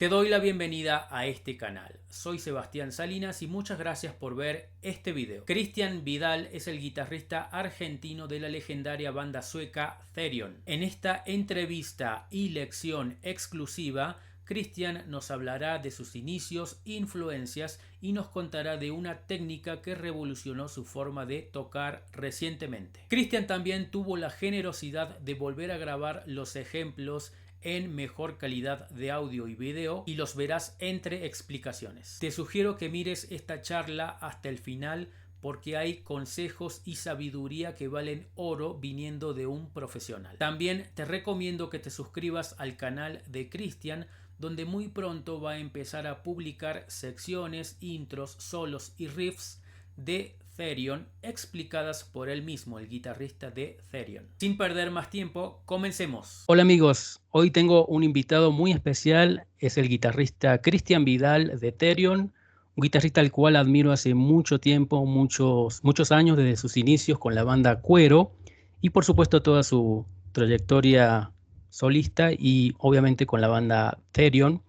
Te doy la bienvenida a este canal. Soy Sebastián Salinas y muchas gracias por ver este video. Cristian Vidal es el guitarrista argentino de la legendaria banda sueca Therion. En esta entrevista y lección exclusiva, Cristian nos hablará de sus inicios, influencias y nos contará de una técnica que revolucionó su forma de tocar recientemente. Cristian también tuvo la generosidad de volver a grabar los ejemplos en mejor calidad de audio y video y los verás entre explicaciones. Te sugiero que mires esta charla hasta el final porque hay consejos y sabiduría que valen oro viniendo de un profesional. También te recomiendo que te suscribas al canal de Cristian, donde muy pronto va a empezar a publicar secciones, intros, solos y riffs de Therion explicadas por él mismo, el guitarrista de Therion. Sin perder más tiempo, comencemos. Hola amigos, hoy tengo un invitado muy especial, es el guitarrista Cristian Vidal de Therion, un guitarrista al cual admiro hace mucho tiempo, muchos años desde sus inicios con la banda Cuero y por supuesto toda su trayectoria solista y obviamente con la banda Therion,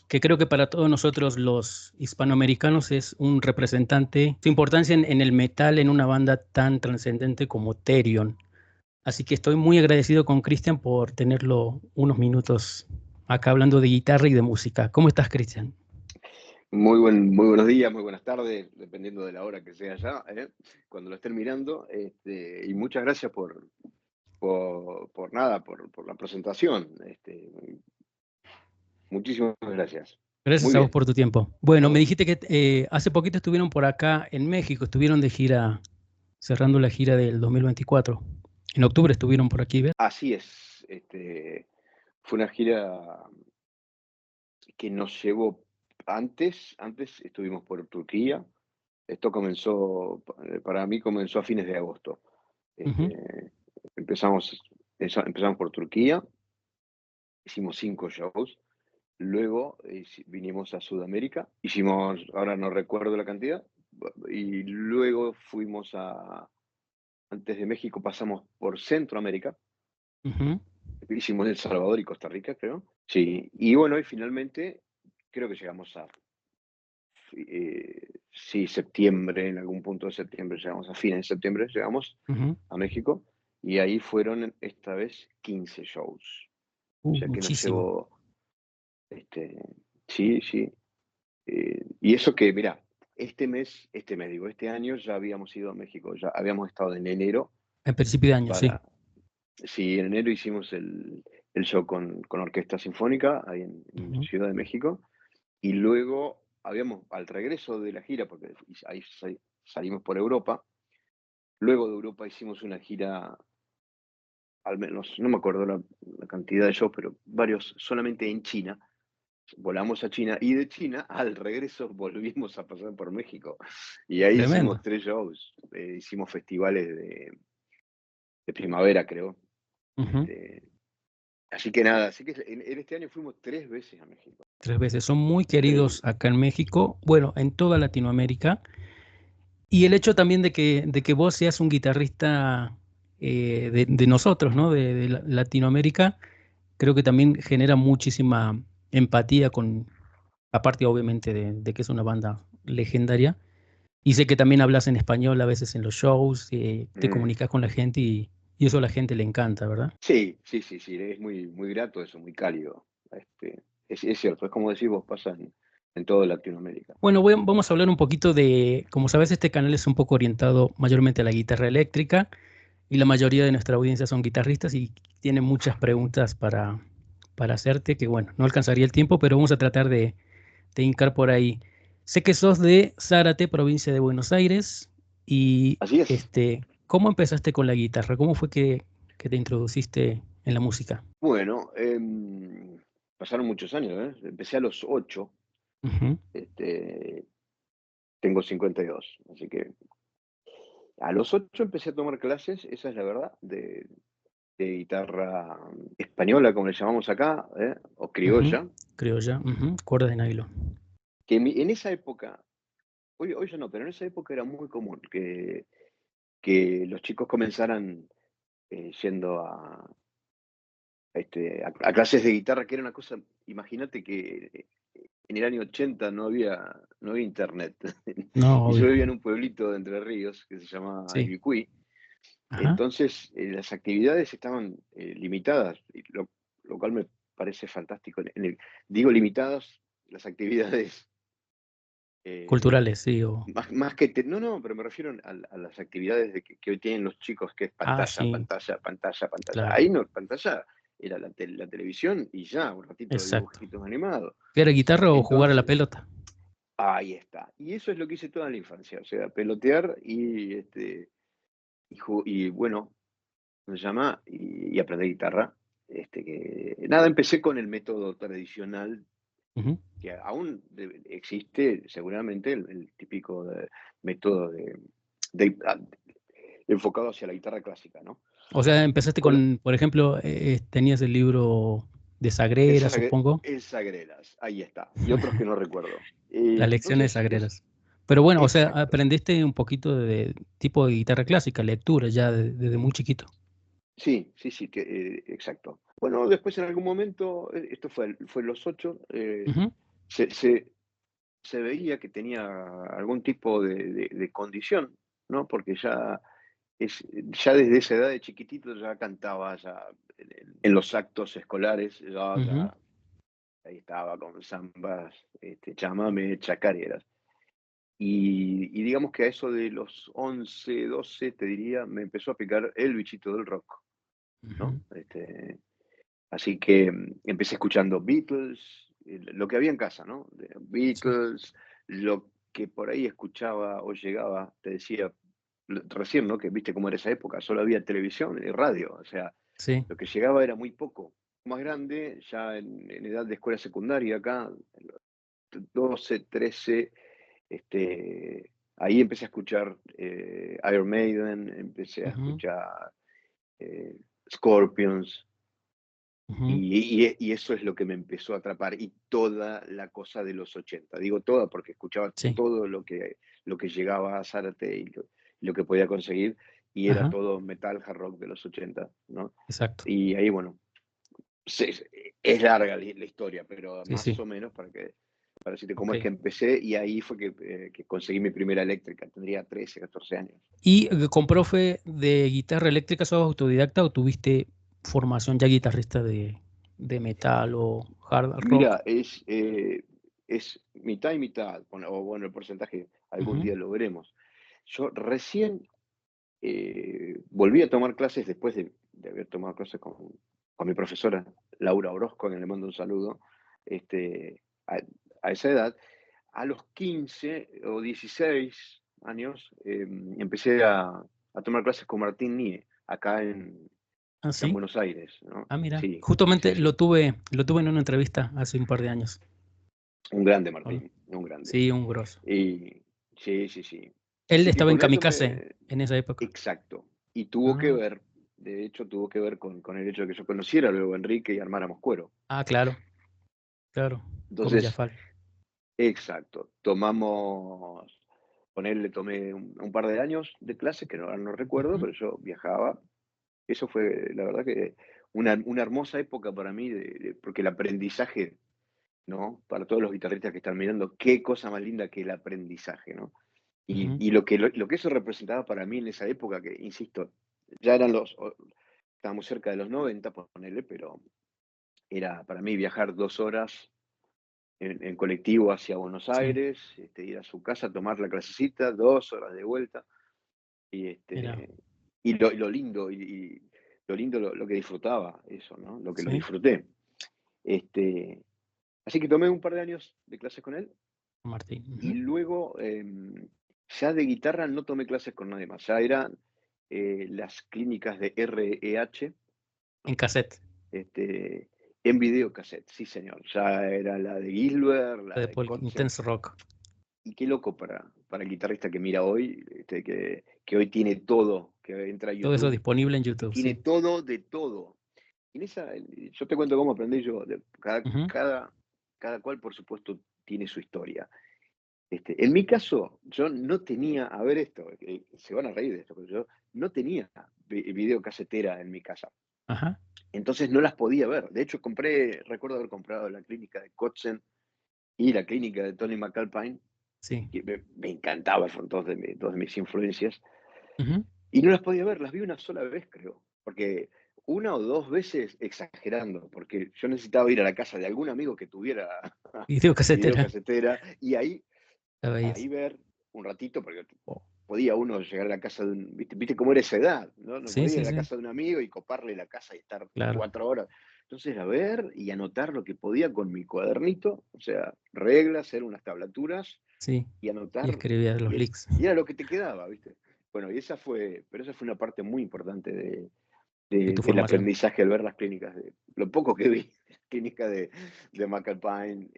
que creo que para todos nosotros los hispanoamericanos es un representante, su importancia en el metal en una banda tan trascendente como Therion. Así que estoy muy agradecido con Cristian por tenerlo unos minutos acá hablando de guitarra y de música. ¿Cómo estás, Cristian? Muy buenos días, muy buenas tardes, dependiendo de la hora que sea ya, cuando lo estén mirando. Y muchas gracias por nada, por la presentación. Muchísimas gracias. Muy Gracias a vos bien. por tu tiempo. Bueno, me dijiste que hace poquito estuvieron por acá en México, estuvieron de gira, cerrando la gira del 2024. En octubre estuvieron por aquí, ¿ves? Así es. Fue una gira que nos llevó antes estuvimos por Turquía. Esto comenzó, para mí comenzó a fines de agosto. Ujú. Este, empezamos por Turquía, hicimos 5 shows. Luego vinimos a Sudamérica, hicimos, ahora no recuerdo la cantidad, y luego antes de México pasamos por Centroamérica, Ujú. hicimos El Salvador y Costa Rica, creo. Sí, y bueno, y finalmente creo que llegamos sí, septiembre, en algún punto de septiembre llegamos, a fines de septiembre llegamos Ujú. a México, y ahí fueron esta vez 15 shows. O sea que nos Muchísimo. llevó, este, sí, sí. Y eso que, mira, digo, este año ya habíamos ido a México, ya habíamos estado en enero En principio de año, sí. para, sí, en enero hicimos el show con Orquesta Sinfónica ahí en Ujú. Ciudad de México, y luego al regreso de la gira, porque ahí salimos por Europa, luego de Europa hicimos una gira, al menos, no me acuerdo la cantidad de shows, pero varios solamente en China. Volamos a China y de China al regreso volvimos a pasar por México y ahí hicimos Tremendo. 3 shows. Hicimos festivales de primavera, creo. Ujú. Este, así que nada, así que en este año fuimos 3 veces a México. 3 veces. Son muy queridos Increíble. acá en México, bueno, en toda Latinoamérica. Y el hecho también de que vos seas un guitarrista de nosotros, ¿no? De Latinoamérica, creo que también genera muchísima empatía con, aparte obviamente de que es una banda legendaria. Y sé que también hablas en español a veces en los shows, te Mm. comunicas con la gente y eso a la gente le encanta, ¿verdad? Sí, sí, sí, sí, es muy grato eso, muy cálido. Es cierto, es como decís vos, pasa en toda Latinoamérica. Bueno, vamos a hablar un poquito de, como sabes, este canal es un poco orientado mayormente a la guitarra eléctrica y la mayoría de nuestra audiencia son guitarristas y tienen muchas preguntas para hacerte, que bueno, no alcanzaría el tiempo, pero vamos a tratar de hincar por ahí. Sé que sos de Zárate, provincia de Buenos Aires, y Así es. ¿cómo empezaste con la guitarra? ¿Cómo fue que te introduciste en la música? Bueno, pasaron muchos años, ¿eh? Empecé a los 8. Ujú. este, Tengo 52, así que a los 8 empecé a tomar clases, esa es la verdad, de guitarra española, como le llamamos acá, o Ujú. criolla, Criolla, ujú. Cuerdas de nylon. que en esa época, hoy ya no, pero en esa época era muy común que los chicos comenzaran yendo a clases de guitarra, que era una cosa, imagínate que en el año 80 no había internet. No, Y yo obvio. vivía en un pueblito de Entre Ríos que se llama Sí. Ibicuí. Ajá. Entonces, las actividades estaban limitadas, lo cual me parece fantástico. Digo limitadas, las actividades eh, Culturales, sí, o más que... no, no, pero me refiero a las actividades que hoy tienen los chicos, que es pantalla, sí, pantalla, pantalla, pantalla. claro, Ahí no, pantalla era la televisión y ya, un ratito de exacto. dibujitos animados. ¿Qué era, guitarra o jugar a la Entonces, pelota? ahí está. Y eso es lo que hice toda la infancia, o sea, pelotear y bueno, se llama, y aprender guitarra. Nada, empecé con el método tradicional, Ujú. que aún existe seguramente el típico método de- a- enfocado hacia la guitarra clásica, ¿no? O sea, empezaste Con con, por ejemplo, tenías el libro de el, Sagrera, sagre- supongo, el Sagreras, ahí está, y otros que no recuerdo. las lecciones Entonces, sagreras. Pero bueno, o sea, exacto. aprendiste un poquito de tipo de guitarra clásica, lectura ya desde muy chiquito. Sí, sí, sí, exacto. Bueno, después en algún momento, esto fue en los 8, Ujú, se, se, se veía que tenía algún tipo de condición, ¿no? Porque ya desde esa edad de chiquitito ya cantaba, ya en los actos escolares, ujú, ahí estaba con zambas, chamamé, chacareras. Y digamos que a eso de los 11, 12, te diría, me empezó a picar el bichito del rock, ¿no? ujú. Así que empecé escuchando Beatles, lo que había en casa, ¿no? Sí, Beatles, lo que por ahí escuchaba o llegaba, te decía recién, ¿no? Que viste cómo era esa época, solo había televisión y radio, o sea, sí, lo que llegaba era muy poco. Más grande, ya en edad de escuela secundaria acá, 12, 13, ahí empecé a escuchar Iron Maiden, empecé a ujú, escuchar Scorpions, ujú. y eso es lo que me empezó a atrapar, y toda la cosa de los 80. Digo toda porque escuchaba Sí, todo lo que llegaba a Zárate y lo que podía conseguir, y era ajá, todo metal, hard rock de los 80, ¿no? exacto. Y ahí, bueno, es larga la historia, pero Sí, más sí, o menos para decirte cómo ok. es que empecé, y ahí fue que conseguí mi primera eléctrica, tendría 13, 14 años. ¿Y con profe de guitarra eléctrica sos autodidacta o tuviste formación ya guitarrista de metal o hard rock? Mira, es mitad y mitad, o bueno, el porcentaje algún Ujú. día lo veremos. Yo recién volví a tomar clases después de haber tomado clases con mi profesora, Laura Orozco, a quien le mando un saludo, a, a esa edad. A los 15 o 16 años empecé a tomar clases con Martín Nie, Ah, acá en sí. Buenos Aires, ¿no? Ah, mira. Sí, sí, Justamente sí. lo tuve en una entrevista hace un par de años. Un grande Con- Martín, un grande. Sí, un grosso. Y sí, sí, sí. Él Y estaba en con él Kamikaze tomé, en esa época. exacto. Y tuvo que Ah, ver, de hecho, tuvo que ver con el hecho de que yo conociera luego a Enrique y armáramos cuero. claro, claro. Con Entonces, Villafal. exacto, con él le tomé un par de años de clase, que ahora no recuerdo, Ujú, pero yo viajaba. Eso fue, la verdad que una hermosa época para mí, porque el aprendizaje, ¿no? Para todos los guitarristas que están mirando, qué cosa más linda que el aprendizaje, ¿no? Y, ujú. y lo que eso representaba para mí en esa época, que, insisto, ya estábamos cerca de los 90, ponele, pero era para mí viajar 2 horas en colectivo hacia Buenos Sí, Aires, ir a su casa, tomar la clasecita, 2 horas de vuelta, y, mira. lo lindo, y lo lindo, lo que disfrutaba eso, ¿no? Lo que lo Sí, disfruté. Este, Así que tomé un par de años de clases con él, Martín. y Ujú. luego ya de guitarra no tomé clases con nadie más, ya eran las clínicas de REH, En ¿no? cassette. este, en videocassette, sí señor, ya era la de Gilbert, La la de de Paul Concert. Intense Rock. Y qué loco para el guitarrista que mira hoy, que hoy tiene todo, que entra a Todo eso YouTube disponible en y YouTube, tiene sí. todo de todo. Yo te cuento cómo aprendí yo. Ujú. Cada cual, por supuesto, tiene su historia. En mi caso, yo no tenía, a ver esto, se van a reír de esto, pero yo no tenía videocasetera en mi casa. Ajá. Entonces no las podía ver. De hecho, recuerdo haber comprado la clínica de Kotzen y la clínica de Tony McAlpine, Sí. que me encantaba, fueron dos de mis influencias, Ujú. y no las podía ver, las vi una sola vez, creo, porque una o dos veces exagerando, porque yo necesitaba ir a la casa de algún amigo que tuviera Videocasetera, videocasetera y la ahí veías. ver un ratito, porque Oh. podía uno llegar a la casa viste cómo era esa edad, ¿no? No Sí, podía ir sí, a la sí, casa de un amigo y coparle la casa y estar claro. 4 horas. Entonces, a ver y anotar lo que podía con mi cuadernito, o sea, reglas, hacer unas tablaturas Sí. y Y anotar, escribías los y, leaks. y era lo que te quedaba, ¿viste? Bueno, pero esa fue una parte muy importante De tu del formación. aprendizaje al ver las clínicas, lo poco que vi, clínica de McAlpine,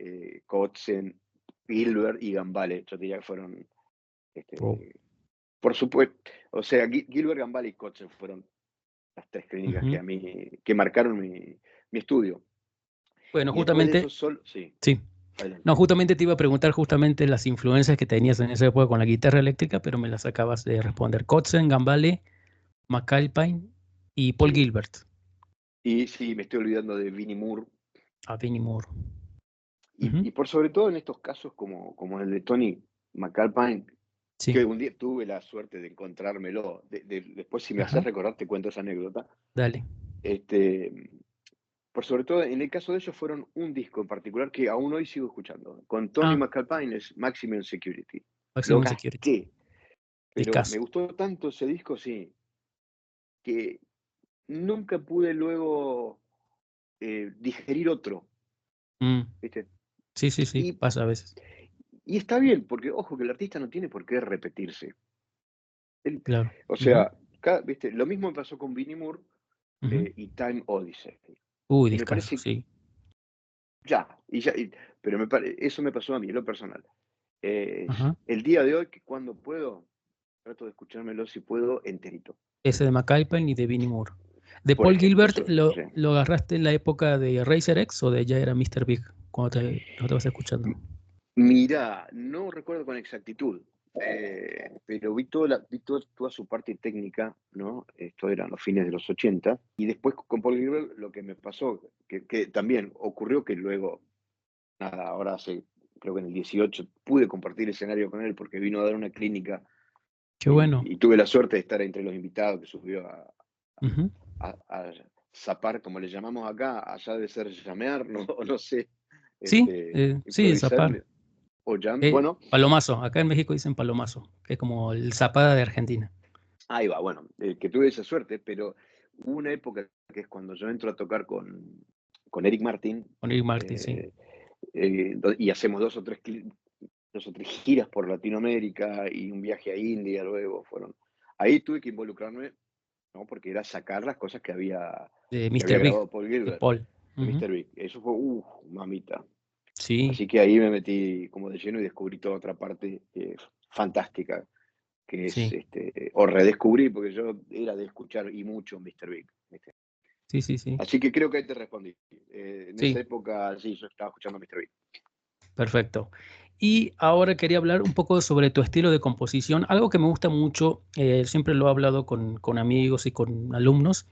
Kotzen, Gilbert y Gambale, yo diría que fueron, Oh. este, por supuesto, o sea, Gilbert, Gambale y Kotzen fueron las tres clínicas Ujú. que marcaron mi estudio. Bueno, Y después de eso justamente, solo, sí, sí. No, adelante. justamente te iba a preguntar justamente las influencias que tenías en esa época con la guitarra eléctrica, pero me las acabas de responder. Kotzen, Gambale, McAlpine y Paul Sí. Gilbert. Y sí, me estoy olvidando de Vinnie Moore. A Vinnie Moore. Y, Ujú. y por sobre todo en estos casos como el de Tony McAlpine, Sí. que un día tuve la suerte de encontrármelo. Después, si me haces Ajá. recordar, te cuento esa anécdota. Dale. Este, por sobre todo, en el caso de ellos, fueron un disco en particular que aún hoy sigo escuchando. Con Tony Ah, McAlpine es Maximum Security. Lo Maximum Security. casqué, pero me Discaso. gustó tanto ese disco, sí, que nunca pude luego digerir otro, Mm. ¿viste? Sí, sí, sí. Y, Pasa a veces. y está bien, porque ojo, que el artista no tiene por qué repetirse. Él- Claro. o Ujú. sea, ¿viste? Lo mismo me pasó con Vinnie Moore Ujú. y Time Odyssey. Uy, Y me discaso, parece, sí. pero eso me pasó a mí, en lo personal. Ajá. El día de hoy, que cuando puedo, trato de escuchármelo si puedo enterito. Ese de McAlpine y de Vinnie Moore. ¿De Por Paul ejemplo, Gilbert eso, sí. lo agarraste en la época de Razer X o de ya era Mr. Big cuando no te vas escuchando? Mira, no recuerdo con exactitud, pero vi toda su parte técnica, ¿no? Esto eran los fines de los 80. Y después con Paul Gilbert lo que me pasó, que también ocurrió que luego, nada, ahora creo que en el 18 pude compartir escenario con él porque vino a dar una clínica Qué bueno. y tuve la suerte de estar entre los invitados que subió Ujú. a zapar, como le llamamos acá, allá de ser llamear, no, o no sé, Sí, sí, improvisar zapar. o jam. Bueno, Palomazo. Acá en México dicen palomazo, que es como el zapada de Argentina. ahí va, bueno, que tuve esa suerte, pero hubo una época que es cuando yo entro a tocar con Eric Martin, Con Rick Martin, sí. y hacemos dos o tres giras por Latinoamérica y un viaje a India luego fueron. Ahí tuve que involucrarme, ¿no? Porque era sacar las cosas De que había Mr. Big, grabado Paul de Gilbert, Paul. de Ujú. Mr. Big. Eso fue, mamita. Sí, Así que ahí me metí como de lleno y descubrí toda otra parte fantástica, que es, sí, o redescubrí, porque yo era de escuchar y mucho Mr. Big, ¿viste? sí, sí, sí. Así que creo que ahí te respondí. En esa Sí, época, sí, yo estaba escuchando Mr. Big. perfecto. Y ahora quería hablar un poco sobre tu estilo de composición. Algo que me gusta mucho, siempre lo he hablado con amigos y con alumnos,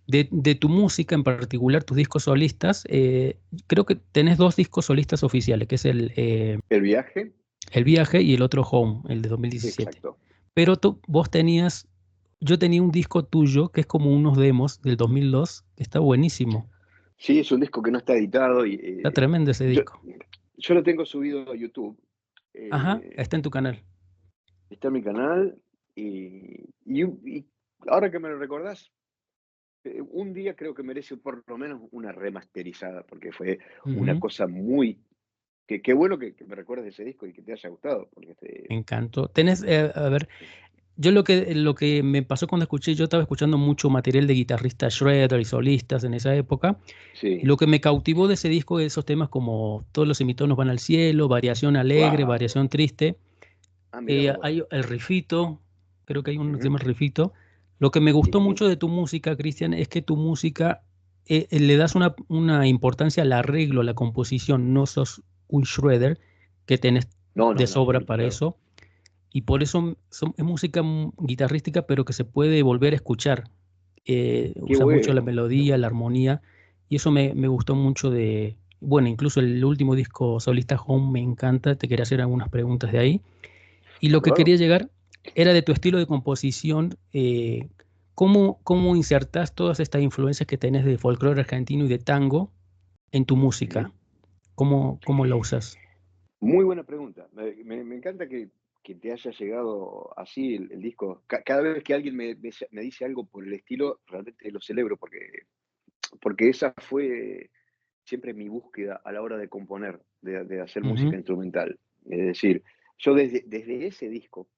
de tu música en particular, tus discos solistas. Creo que tenés dos discos solistas oficiales, que es El viaje, El Viaje y el otro Home, el de 2017. exacto. Pero yo tenía un disco tuyo que es como unos demos del 2002, que está buenísimo. Sí, es un disco que no está editado y Está tremendo ese yo, disco. yo lo tengo subido a YouTube. Ajá, eh, está en tu canal. Está en mi canal y ahora que me lo recordás, un día creo que merece por lo menos una remasterizada, porque fue una Ujú. cosa muy. Qué bueno que me recuerdes de ese disco y que te haya gustado, porque Me encantó. Tenés, a ver, yo lo que me pasó cuando escuché, yo estaba escuchando mucho material de guitarristas Shredder y solistas en esa época, y sí. lo que me cautivó de ese disco es esos temas como Todos los semitonos van al cielo, Variación alegre, Wow. Variación triste, Mira vos. hay el rifito, creo que hay un Ujú. tema el rifito. Lo que me Sí, gustó sí. mucho de tu música, Cristian, es que tu música le das una importancia al arreglo, a la composición, no sos un Shredder que tenés No, de no, no, sobra ni para claro. eso. Y por eso es música guitarrística, pero que se puede volver a escuchar. Qué usa mucho la bueno, qué melodía, la bueno. armonía, y eso me gustó mucho de, bueno, incluso el último disco solista Home me encanta, te quería hacer algunas preguntas de ahí. Y lo que Bárbaro. quería llegar era de tu estilo de composición, ¿cómo insertas todas estas influencias que tenés de folclore argentino y de tango en tu música? Ujú. ¿Cómo lo usas? Muy buena pregunta. Me encanta que te haya llegado así el disco. Cada vez que alguien me dice algo por el estilo, realmente lo celebro porque esa fue siempre mi búsqueda a la hora de componer, de hacer música Ujú, instrumental. Es decir, yo desde ese disco,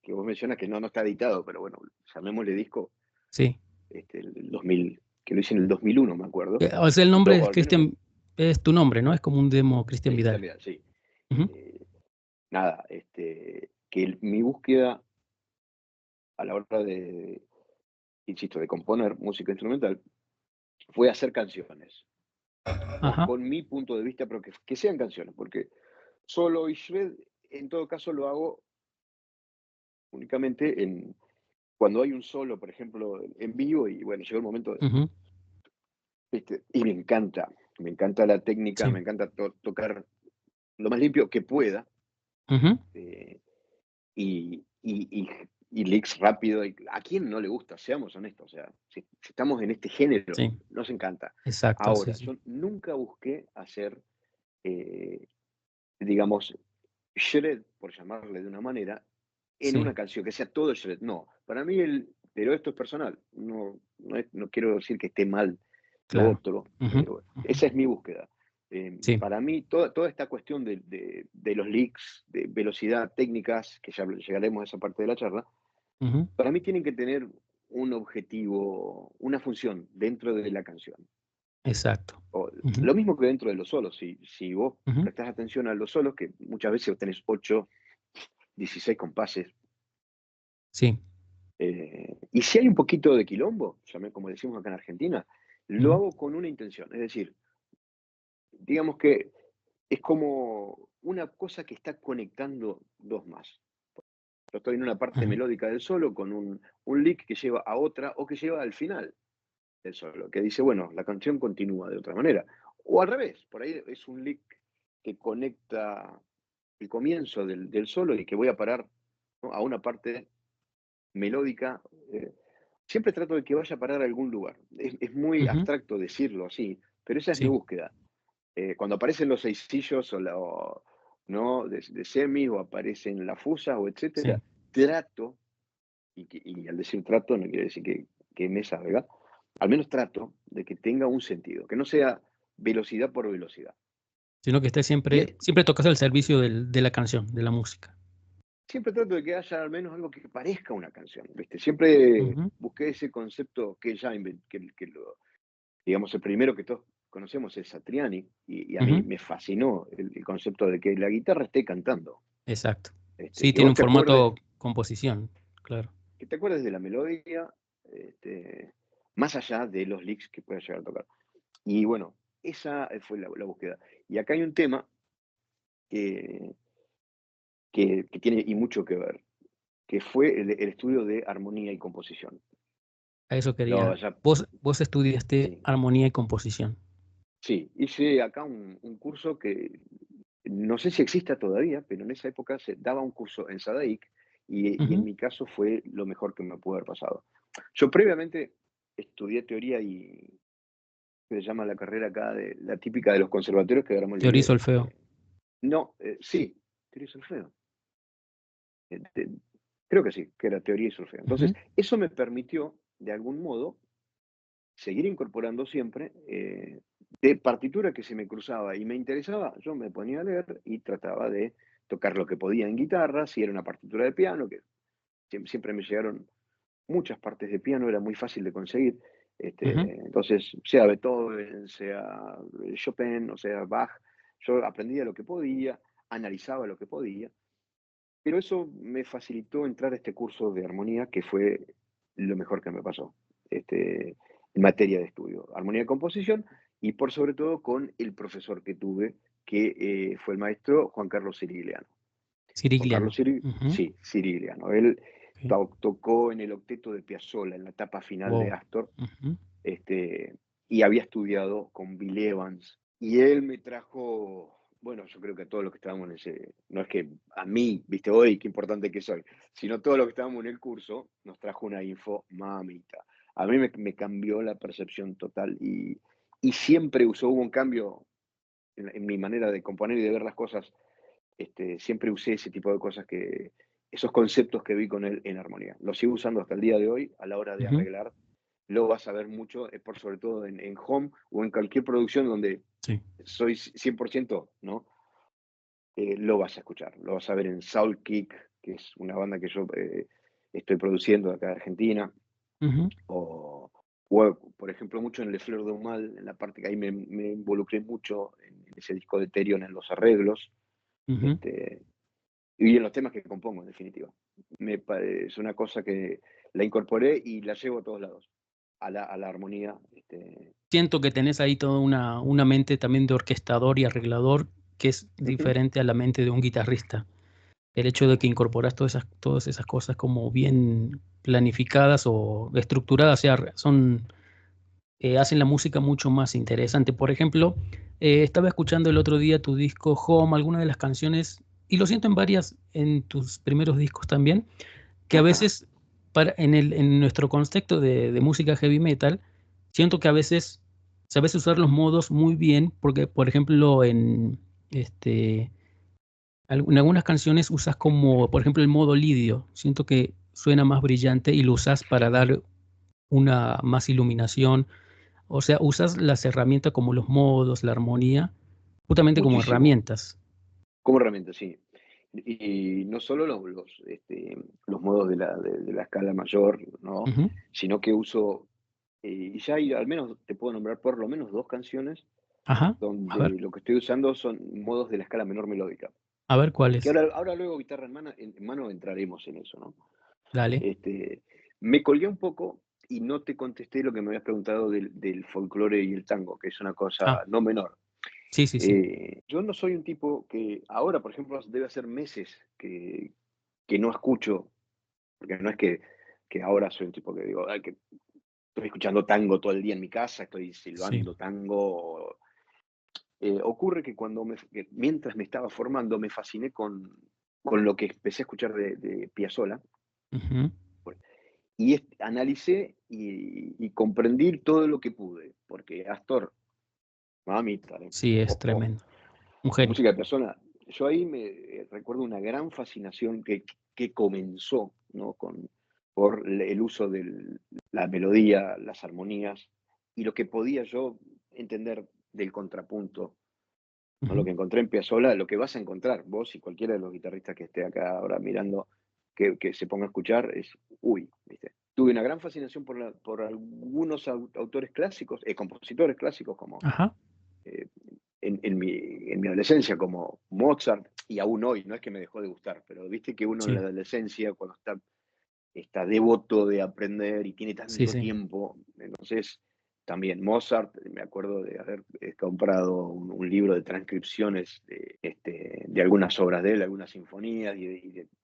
que vos mencionas que no está editado, pero bueno, llamémosle disco, sí. el 2000, que lo hice en el 2001, me acuerdo, O sea, el nombre o es al menos, Cristian, es tu nombre, ¿no? Es como un demo Cristian Cristian Vidal. Vidal, sí. Ujú, Eh, nada, que mi búsqueda a la hora insisto, de componer música instrumental, fue hacer canciones, ¿no? ajá, Con mi punto de vista, pero que sean canciones, porque solo y shred, en todo caso, lo hago únicamente cuando hay un solo, por ejemplo, en vivo, y bueno, llegó el momento, ujú, y me encanta la técnica, sí, me encanta tocar lo más limpio que pueda, ujú, eh, y licks rápido. ¿A quién no le gusta? Seamos honestos. O sea, si estamos en este género, sí, nos encanta. exacto, sí, Ahora, sí. yo nunca busqué hacer, eh, digamos, shred, por llamarle de una manera, en Sí, una canción, que sea todo shred. No, para mí, pero esto es personal. No quiero decir que esté mal lo claro. otro, Ujú, pero ujú, esa es mi búsqueda. sí, Para mí, toda esta cuestión de los leaks, de velocidad, técnicas, que ya llegaremos a esa parte de la charla, ujú, para mí tienen que tener un objetivo, una función dentro de la canción. exacto. O, Ujú, lo mismo que dentro de los solos. Si vos ujú, prestás atención a los solos, que muchas veces tenés 8, 16 compases, sí, y si hay un poquito de quilombo, como decimos acá en Argentina, lo ujú, hago con una intención. Es decir, digamos que es como una cosa que está conectando dos más. Yo estoy en una parte ujú, melódica del solo con un lick que lleva a otra o que lleva al final del solo, que dice, bueno, la canción continúa de otra manera. O al revés, por ahí es un lick que conecta el comienzo del solo y que voy a parar, ¿no?, a una parte melódica. Siempre trato de que vaya a parar a algún lugar. Es muy ujú, abstracto decirlo así, pero esa es mi sí, búsqueda. Cuando aparecen los seisillos ¿no?, de semis, o aparecen las fusas, o etcétera, sí. trato, y al decir trato no quiere decir que me salga, al menos trato de que tenga un sentido, que no sea velocidad por velocidad. Sino que esté Y siempre tocas al servicio de la canción, de la música. siempre trato de que haya al menos algo que parezca una canción, ¿viste? Siempre Ujú, busqué ese concepto que ya digamos, el primero que todos conocemos es Satriani, y a mí ujú, me fascinó el concepto de que la guitarra esté cantando. exacto. Sí, Que tiene vos un te acuerdes, formato composición, claro. de la melodía, este, más allá de los licks que pueda llegar a tocar. Y bueno, esa fue la búsqueda. Y acá hay un tema que, que tiene y mucho que ver, que fue el estudio de armonía y composición. A eso No, quería. ya, Vos estudiaste sí, armonía y composición. sí, hice acá un curso que no sé si exista todavía, pero en esa época se daba un curso en SADAIC, y en Ujú, mi caso fue lo mejor que me pudo haber pasado. Yo previamente estudié teoría, y se llama la carrera acá, la típica de los conservatorios, que ahora me teoría y olvidé. solfeo. No, sí, teoría y solfeo. Eh, te- Creo que sí, que era teoría y solfeo. Entonces, Ujú, eso me permitió, de algún modo, seguir incorporando siempre, de partitura que se me cruzaba y me interesaba, yo me ponía a leer y trataba de tocar lo que podía en guitarra. Si era una partitura de piano, que siempre me llegaron muchas partes de piano, era muy fácil de conseguir. ujú, Entonces, sea Beethoven, sea Chopin, o sea Bach, yo aprendía lo que podía, analizaba lo que podía, pero eso me facilitó entrar a este curso de armonía, que fue lo mejor que me pasó, en materia de estudio, armonía y composición, y por sobre todo con el profesor que tuve, que fue el maestro Juan Carlos Sirigliano. Juan Carlos Sirigliano. Ujú, Sí, Sirigliano. Él Ok. Tocó en el octeto de Piazzolla, en la etapa final de Wow. Astor, Ujú. este, y había estudiado con Bill Evans. Y él me trajo, bueno, yo creo que a todos los que estábamos en ese, no es que a mí, viste, hoy, qué importante que soy, sino todos los que estábamos en el curso, nos trajo una info, mamita. A mí me cambió la percepción total y siempre hubo un cambio en mi manera de componer y de ver las cosas. Siempre usé ese tipo de cosas esos conceptos que vi con él en armonía. Los sigo usando hasta el día de hoy a la hora de Ujú. arreglar. Lo vas a ver mucho, por sobre todo en home o en cualquier producción donde Sí. soy 100%, ¿no? Lo vas a escuchar. Lo vas a ver en Soulkick, que es una banda que yo estoy produciendo acá de Argentina, Ujú. por ejemplo, mucho en Le Fleur du Mal, en la parte que ahí me involucré mucho en ese disco de Therion, en los arreglos, Ujú. este, y en los temas que compongo, en definitiva. Es una cosa que la incorporé y la llevo a todos lados, a la armonía. Siento que tenés ahí toda una mente también de orquestador y arreglador que es Ujú. diferente a la mente de un guitarrista. El hecho de que incorporas todas esas cosas como bien planificadas o estructuradas, o sea, hacen la música mucho más interesante. Por ejemplo, estaba escuchando el otro día tu disco Home, algunas de las canciones, y lo siento en tus primeros discos también, que a Ajá. veces en nuestro contexto de música heavy metal, siento que a veces sabes usar los modos muy bien, porque, por ejemplo, este, en algunas canciones usas como, por ejemplo, el modo lidio. Siento que suena más brillante y lo usas para dar una más iluminación. O sea, usas las herramientas como los modos, la armonía, justamente como Muchísimo, herramientas. como herramienta, sí. Y no solo los modos de la escala mayor, ¿no? Ujú. Sino que uso, y ya hay, al menos te puedo nombrar por lo menos dos canciones Ajá. donde lo que estoy usando son modos de la escala menor melódica. A ver cuál Que es. ahora luego guitarra en mano entraremos en eso, ¿no? Dale. Este, Me colgué un poco y no te contesté lo que me habías preguntado del folclore y el tango, que es una cosa Ah, no menor. sí, sí, sí. Yo no soy un tipo que ahora, por ejemplo, debe hacer meses que no escucho, porque no es que ahora soy un tipo que digo, "Ay, que estoy escuchando tango todo el día en mi casa, estoy Sí. silbando tango". Ocurre que que mientras me estaba formando me fasciné con lo que empecé a escuchar de Piazzolla Ujú. y analicé y comprendí todo lo que pude, porque Astor, mamita, Sí, es ojo, tremendo. Un genio. música de persona. Yo ahí recuerdo una gran fascinación que comenzó, ¿no? Por el uso de la melodía, las armonías y lo que podía yo entender del contrapunto, ¿no? Lo Ujú. que encontré en Piazzolla, lo que vas a encontrar vos y cualquiera de los guitarristas que esté acá ahora mirando, que se ponga a escuchar, es, uy, ¿viste? Tuve una gran fascinación por algunos autores clásicos, compositores clásicos como Ajá. eh, en mi adolescencia, como Mozart, y aún hoy, no es que me dejó de gustar, pero viste que uno en la Sí, adolescencia, cuando está devoto de aprender y tiene sí, tanto sí. tiempo, entonces también Mozart, me acuerdo de haber comprado un libro de transcripciones de algunas obras de él, algunas sinfonías,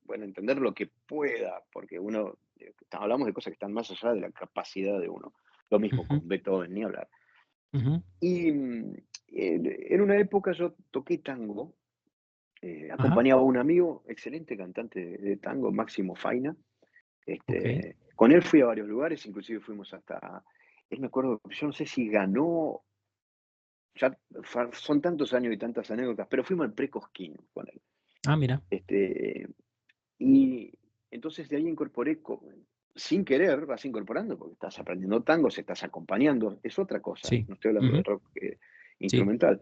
bueno, entender lo que pueda, porque hablamos de cosas que están más allá de la capacidad de uno. Lo mismo Ujú. con Beethoven, ni hablar. Ujú. Y en una época yo toqué tango, Ajá. acompañaba a un amigo, excelente cantante de tango, Máximo Faina. Okey. Con él fui a varios lugares, inclusive fuimos él me acuerdo, yo no sé si ganó, ya son tantos años y tantas anécdotas, pero fuimos al Pre-Cosquín con él. Ah, mira. Este, y entonces de ahí incorporé, sin querer, vas incorporando, porque estás aprendiendo tango, se estás acompañando, es otra cosa, Sí. no estoy hablando de Ujú. rock Sí. instrumental.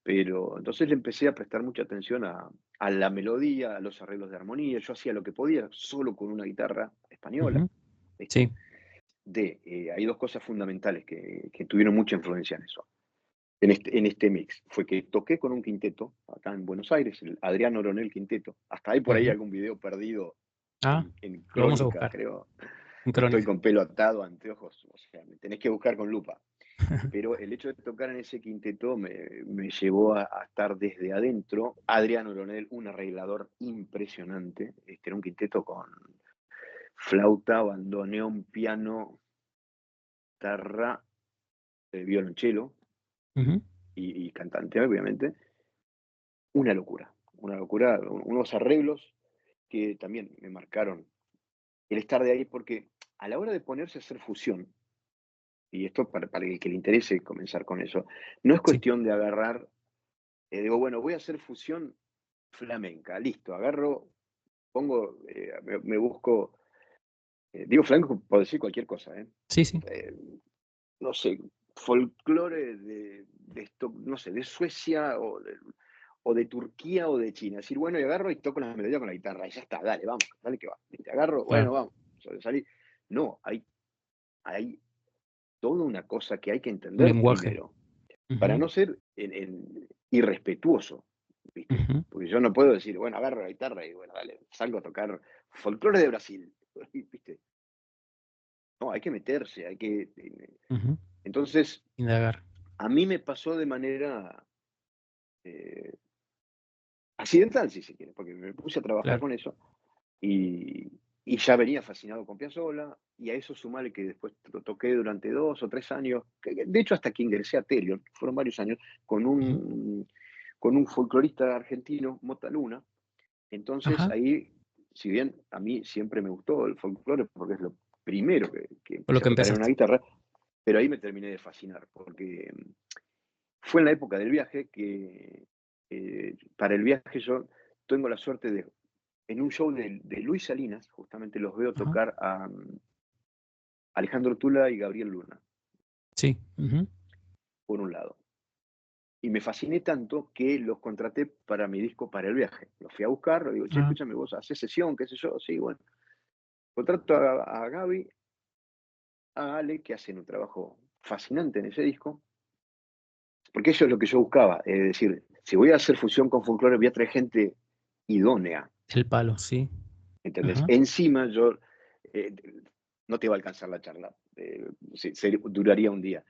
Pero entonces le empecé a prestar mucha atención a la melodía, a los arreglos de armonía. Yo hacía lo que podía, solo con una guitarra española, Ujú. ¿viste? Sí. Hay dos cosas fundamentales que tuvieron mucha influencia en eso, en este mix. Fue que toqué con un quinteto acá en Buenos Aires, el Adrián Oronel Quinteto. Hasta hay por ahí Ujú. algún video perdido Ah, en lo vamos a Crónica, buscar creo. en Estoy Crónica. con pelo atado, anteojos, o sea, me tenés que buscar con lupa. Pero el hecho de tocar en ese quinteto me llevó a estar desde adentro. Adrián Oronel, un arreglador impresionante. Era un quinteto flauta, bandoneón, piano, guitarra, violonchelo Ujú. y cantante, obviamente. Una locura, unos arreglos que también me marcaron el estar de ahí, porque a la hora de ponerse a hacer fusión, y esto para el que le interese comenzar con eso, no es Sí. cuestión de agarrar, digo, bueno, voy a hacer fusión flamenca, listo, agarro, pongo, me busco, digo flamenco por decir cualquier cosa, Sí, sí. Eh, no sé, folclore de esto, no sé, de Suecia o de Turquía o de China. Decir, bueno, y agarro y toco las melodías con la guitarra, y ya está, dale, vamos, dale que va. Te agarro, bueno, Claro. vamos, salí. No, hay toda una cosa que hay que Un entender lenguaje. primero, para Ujú. no ser irrespetuoso, ¿viste? Ujú. Porque yo no puedo decir, bueno, agarro la guitarra y bueno, dale, salgo a tocar folclore de Brasil, ¿viste? No, hay que meterse, hay que... Ujú. Entonces, Indagar. a mí me pasó de manera eh, accidental, si se quiere, porque me puse a trabajar Claro. con eso y, y ya venía fascinado con Piazzolla, y a eso sumale que después lo toqué durante 2 o 3 años, de hecho hasta que ingresé a Therion, fueron varios años, con Ujú. un folclorista argentino, Mota Luna. Entonces Ajá. ahí, si bien a mí siempre me gustó el folclore, porque es lo primero que Por lo empecé a que tocar en una empezaste. guitarra, pero ahí me terminé de fascinar, porque fue en la época del viaje que, para el viaje yo tengo la suerte de, en un show de Luis Salinas, justamente los veo Ajá. tocar a Alejandro Tula y Gabriel Luna, Sí. Ujú. por un lado. Y me fasciné tanto que los contraté para mi disco para el viaje. Los fui a buscar, le digo, che, Ah, escúchame, vos haces sesión, qué sé yo. Sí, bueno. Contrato a Gaby, a Ale, que hacen un trabajo fascinante en ese disco, porque eso es lo que yo buscaba. Es decir, si voy a hacer fusión con folclore, voy a traer gente idónea. el palo, sí. ¿Entendés? Ajá. Encima yo, eh, no te va a alcanzar la charla, duraría un día.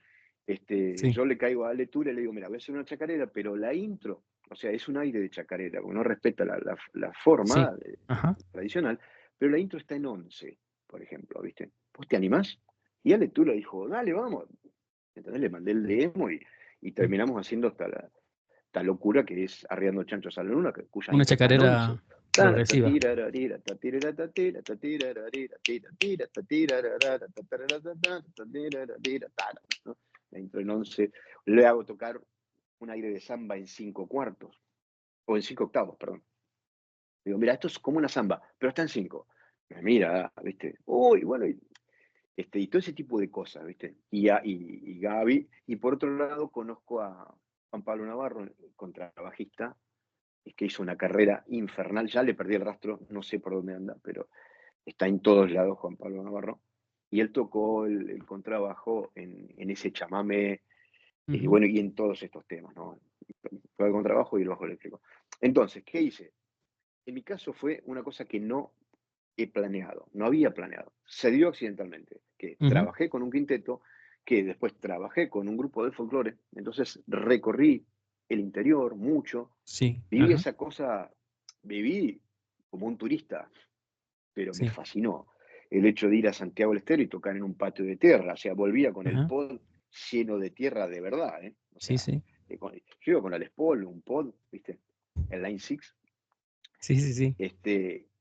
Sí. Yo le caigo a Ale Tura y le digo, mira, voy a hacer una chacarera, pero la intro, o sea, es un aire de chacarera, porque no respeta la Sí. forma Ajá. tradicional, pero la intro está en 11, por ejemplo, ¿viste? ¿Vos te animás? Y Ale Tura dijo, dale, vamos. Entonces le mandé el demo y Mm. terminamos haciendo hasta esta locura que es Arriando Chanchos a la Luna, cuya Una intro está en 11. chacarera progresiva. ¿No? La intro en 11. Le hago tocar un aire de samba en 5 cuartos, o en 5 octavos, perdón. Digo, mira, esto es como una samba, pero está en 5. Mira, ¿viste? Uy, bueno, y todo ese tipo de cosas, ¿viste? Y Gaby. Y por otro lado, conozco a Juan Pablo Navarro, contrabajista, es que hizo una carrera infernal, ya le perdí el rastro, no sé por dónde anda, pero está en todos lados Juan Pablo Navarro. Y él tocó el contrabajo en ese chamame, y Ujú. bueno, y en todos estos temas, ¿no? Todo el contrabajo y el bajo eléctrico. Entonces, ¿qué hice? En mi caso fue una cosa que no he planeado, no había planeado, se dio accidentalmente, que Ujú. trabajé con un quinteto, que después trabajé con un grupo de folclore, entonces recorrí el interior mucho, Sí. viví Ajá. esa cosa, viví como un turista, pero me Sí. fascinó el hecho de ir a Santiago del Estero y tocar en un patio de tierra, o sea, volvía con el Ajá. pod lleno de tierra de verdad, ¿eh? O Sí, sea, sí. yo iba con la Les Paul, un pod, ¿viste? El Line 6, Sí, sí, sí.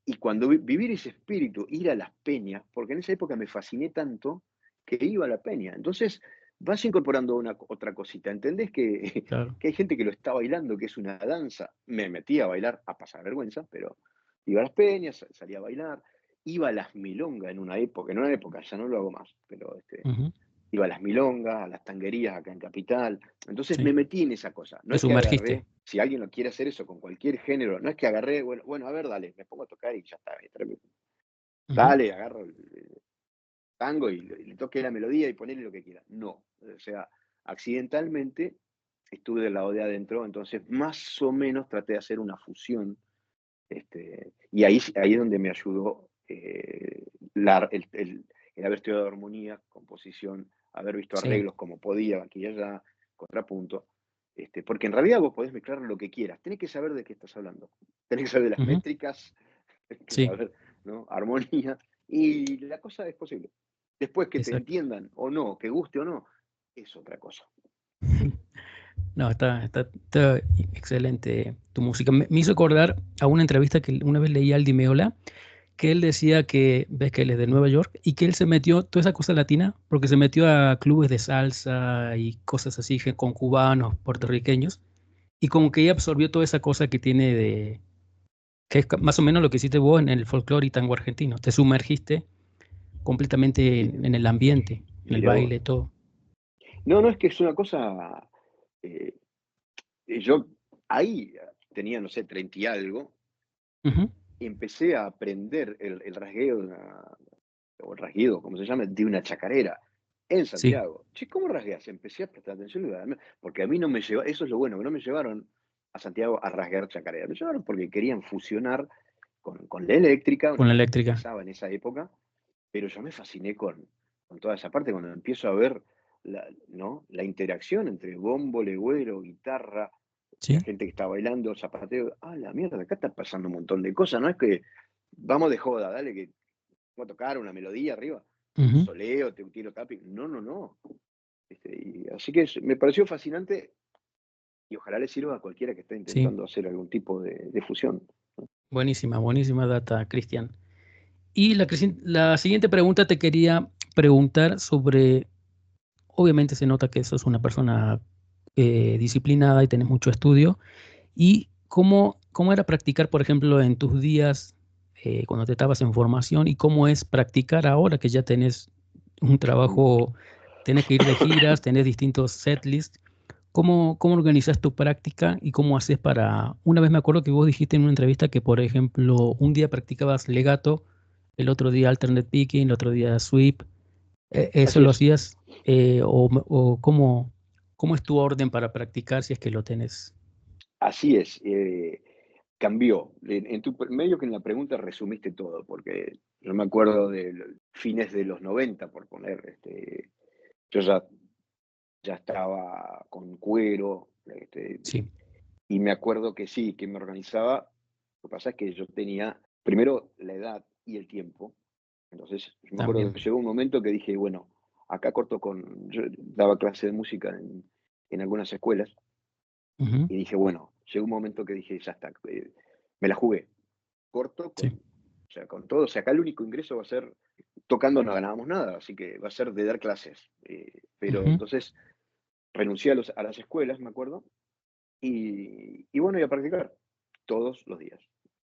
y cuando vivir ese espíritu, ir a las peñas, porque en esa época me fasciné tanto que iba a la peña. Entonces vas incorporando otra cosita. ¿Entendés que, Claro. que hay gente que lo está bailando, que es una danza? Me metí a bailar, a pasar vergüenza, pero iba a las peñas, salía a bailar, iba a las milongas en una época, ya no lo hago más, pero Ujú. iba a las milongas, a las tanguerías acá en Capital. Entonces me Sí. metí en esa cosa. No Te es que sumergiste. agarré, si alguien lo quiere hacer eso con cualquier género, no es que agarré, bueno, a ver, dale, me pongo a tocar y ya está. Ujú. Dale, agarro el tango y le toque la melodía y ponerle lo que quiera. No, o sea, accidentalmente estuve del lado de adentro, entonces más o menos traté de hacer una fusión. Y ahí es donde me ayudó el haber estudiado armonía, composición, haber visto Sí. arreglos como podía, aquí y allá, contrapunto. Porque en realidad vos podés mezclar lo que quieras, tenés que saber de qué estás hablando, tenés que saber de las Ujú. métricas, tenés que Sí. saber, ¿no? Armonía, Y la cosa es posible. Después que te Exacto. entiendan o no, que guste o no, es otra cosa. No, está excelente tu música. Me hizo acordar a una entrevista que una vez leí a Aldi Meola, que él decía que, ves que él es de Nueva York, y que él se metió, toda esa cosa latina, porque se metió a clubes de salsa y cosas así con cubanos, puertorriqueños, y como que ella absorbió toda esa cosa que tiene de, que es más o menos lo que hiciste vos en el folclore y tango argentino. Te sumergiste completamente Sí, en el ambiente, en el mirá vos. baile, todo. No, no, es que es una cosa. eh, yo ahí tenía, no sé, 30 y algo, Ujú. y empecé a aprender el rasgueo, o el rasguido, como se llama, de una chacarera en Sí, Santiago. Che, ¿cómo rasgueas? Empecé a prestar atención, porque a mí no me lleva, eso es lo bueno, que no me llevaron a Santiago a rasgar chacarera, me llevaron porque querían fusionar con la eléctrica, con la no eléctrica. pesaba en esa época, pero yo me fasciné con toda esa parte cuando empiezo a ver ¿no? la interacción entre bombo, legüero, guitarra, la Sí. gente que está bailando, zapateo. Ah, la mierda, acá está pasando un montón de cosas, no es que vamos de joda, dale que voy a tocar una melodía arriba, Ujú. soleo, te tiro tapping. No, no, no. Así que me pareció fascinante y ojalá le sirva a cualquiera que esté Sí. intentando hacer algún tipo de fusión. Buenísima, buenísima data, Cristian. Y la siguiente pregunta te quería preguntar sobre, obviamente se nota que sos una persona disciplinada y tenés mucho estudio, y cómo era practicar, por ejemplo, en tus días cuando te estabas en formación y cómo es practicar ahora que ya tenés un Mm. trabajo, tenés que ir de giras, tenés distintos setlists. ¿Cómo organizas tu práctica y cómo haces para... Una vez me acuerdo que vos dijiste en una entrevista que, por ejemplo, un día practicabas legato, el otro día alternate picking, el otro día sweep. ¿Eso Así lo es, hacías? ¿O cómo es tu orden para practicar si es que lo tenés? así es. Cambió. Medio que en la pregunta resumiste todo, porque yo me acuerdo de fines de los 90, por poner, yo ya estaba con cuero, Sí, y me acuerdo que sí, que me organizaba. Lo que pasa es que yo tenía, primero, la edad y el tiempo. Entonces, yo me acuerdo también. que llegó un momento que dije, bueno, acá corto yo daba clase de música en algunas escuelas, Ujú. y dije, bueno, llegó un momento que dije, ya está, me la jugué, corto Sí. o sea, con todo, o sea, acá el único ingreso va a ser, tocando no ganábamos nada, así que va a ser de dar clases. Pero Ujú. entonces renuncié a las escuelas, me acuerdo, y bueno, y a practicar todos los días.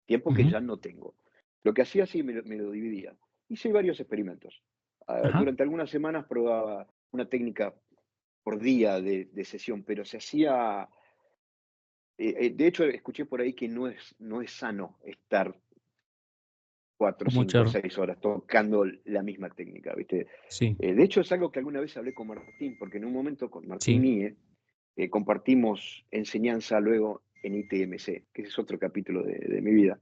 Tiempo que Ujú. ya no tengo. Lo que hacía sí me lo dividía. Hice varios experimentos. Ajá. Durante algunas semanas probaba una técnica por día de sesión, pero se hacía, de hecho escuché por ahí que no es sano estar 4, Mucha, 5, 6 horas tocando la misma técnica, ¿viste? sí, De hecho es algo que alguna vez hablé con Martín, porque en un momento con Martín sí. Mie compartimos enseñanza luego en ITMC, que ese es otro capítulo de mi vida.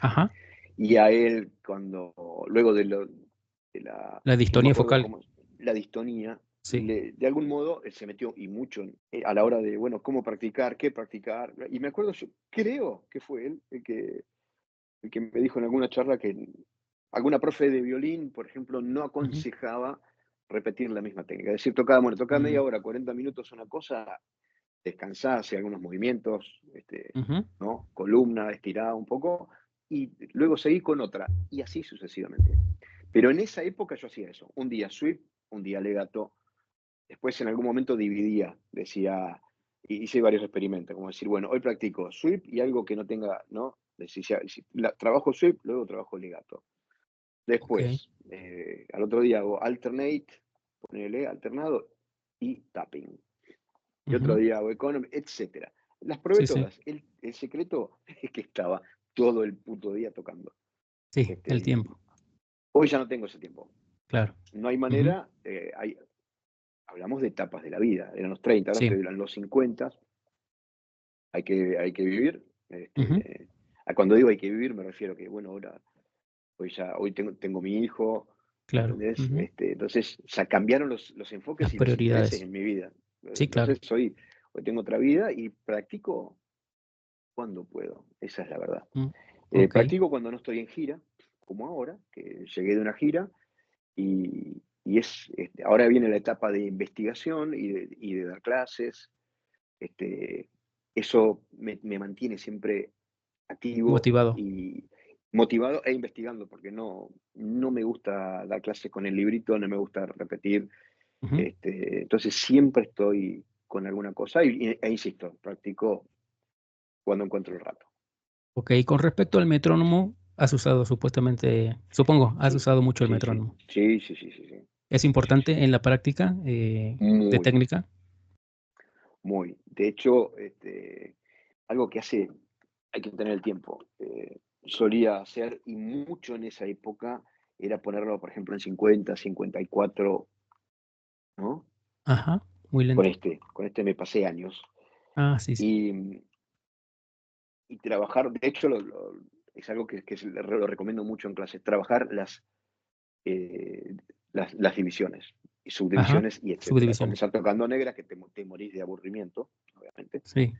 Ajá. Y a él, luego La no me distonía acuerdo focal. cómo, la distonía, Sí. de algún modo él se metió y mucho a la hora de, bueno, cómo practicar, qué practicar. Y me acuerdo, yo creo que fue él el que me dijo en alguna charla que alguna profe de violín, por ejemplo, no Ujú. aconsejaba repetir la misma técnica. Es decir, tocaba, bueno, tocaba Mm. media hora, 40 minutos una cosa, descansar, hacer algunos movimientos, Ujú. ¿no? Columna, estirada un poco, y luego seguir con otra, y así sucesivamente. Pero en esa época yo hacía eso, un día sweep, un día legato, después en algún momento dividía, decía, hice varios experimentos, como decir, bueno, hoy practico sweep y algo que no tenga, ¿no? Si trabajo sweep, luego trabajo legato. Ok. Después, al otro día hago alternate, ponele alternado y tapping. Y otro Ujú. día hago economy, etcétera. Las probé Sí, sí. todas. El secreto es que estaba todo el puto día tocando. Sí, el Y tiempo. hoy ya no tengo ese tiempo. Claro. No hay Ujú. manera, hablamos de etapas de la vida. Eran los 30, ahora Sí. estoy en los 50. Hay que vivir. Ujú. Cuando digo hay que vivir, me refiero a que, bueno, hoy tengo mi hijo, Claro. ¿entendés? Ujú. Entonces, cambiaron los Las enfoques y los intereses prioridades. en mi vida. Sí, claro. Entonces, hoy tengo otra vida y practico cuando puedo. Esa es la verdad. Mm. Ok. Practico cuando no estoy en gira, como ahora, que llegué de una gira y ahora viene la etapa de investigación y de dar clases. Eso me mantiene siempre activo Motivado. y motivado e investigando, porque no me gusta dar clases con el librito, no me gusta repetir. Ujú. Entonces siempre estoy con alguna cosa e insisto, practico cuando encuentro el rato. Ok, con respecto al metrónomo, has usado supuestamente, supongo, has Sí, usado mucho el sí, sí, metrónomo. sí, sí, sí, sí, sí, ¿Es sí, sí. importante en la práctica de Muy, técnica? muy. De hecho, algo que hay que tener el tiempo. Solía hacer, y mucho en esa época, era ponerlo, por ejemplo, en 50, 54, ¿no? Ajá, muy Con lento. este me pasé años. Ah, sí, sí. Y, y trabajar, de hecho, es algo que lo recomiendo mucho en clases, trabajar eh, las divisiones y Ajá, subdivisiones y etcétera. subdivisiones. Comenzar tocando negra, que te morís de aburrimiento, obviamente. Sí,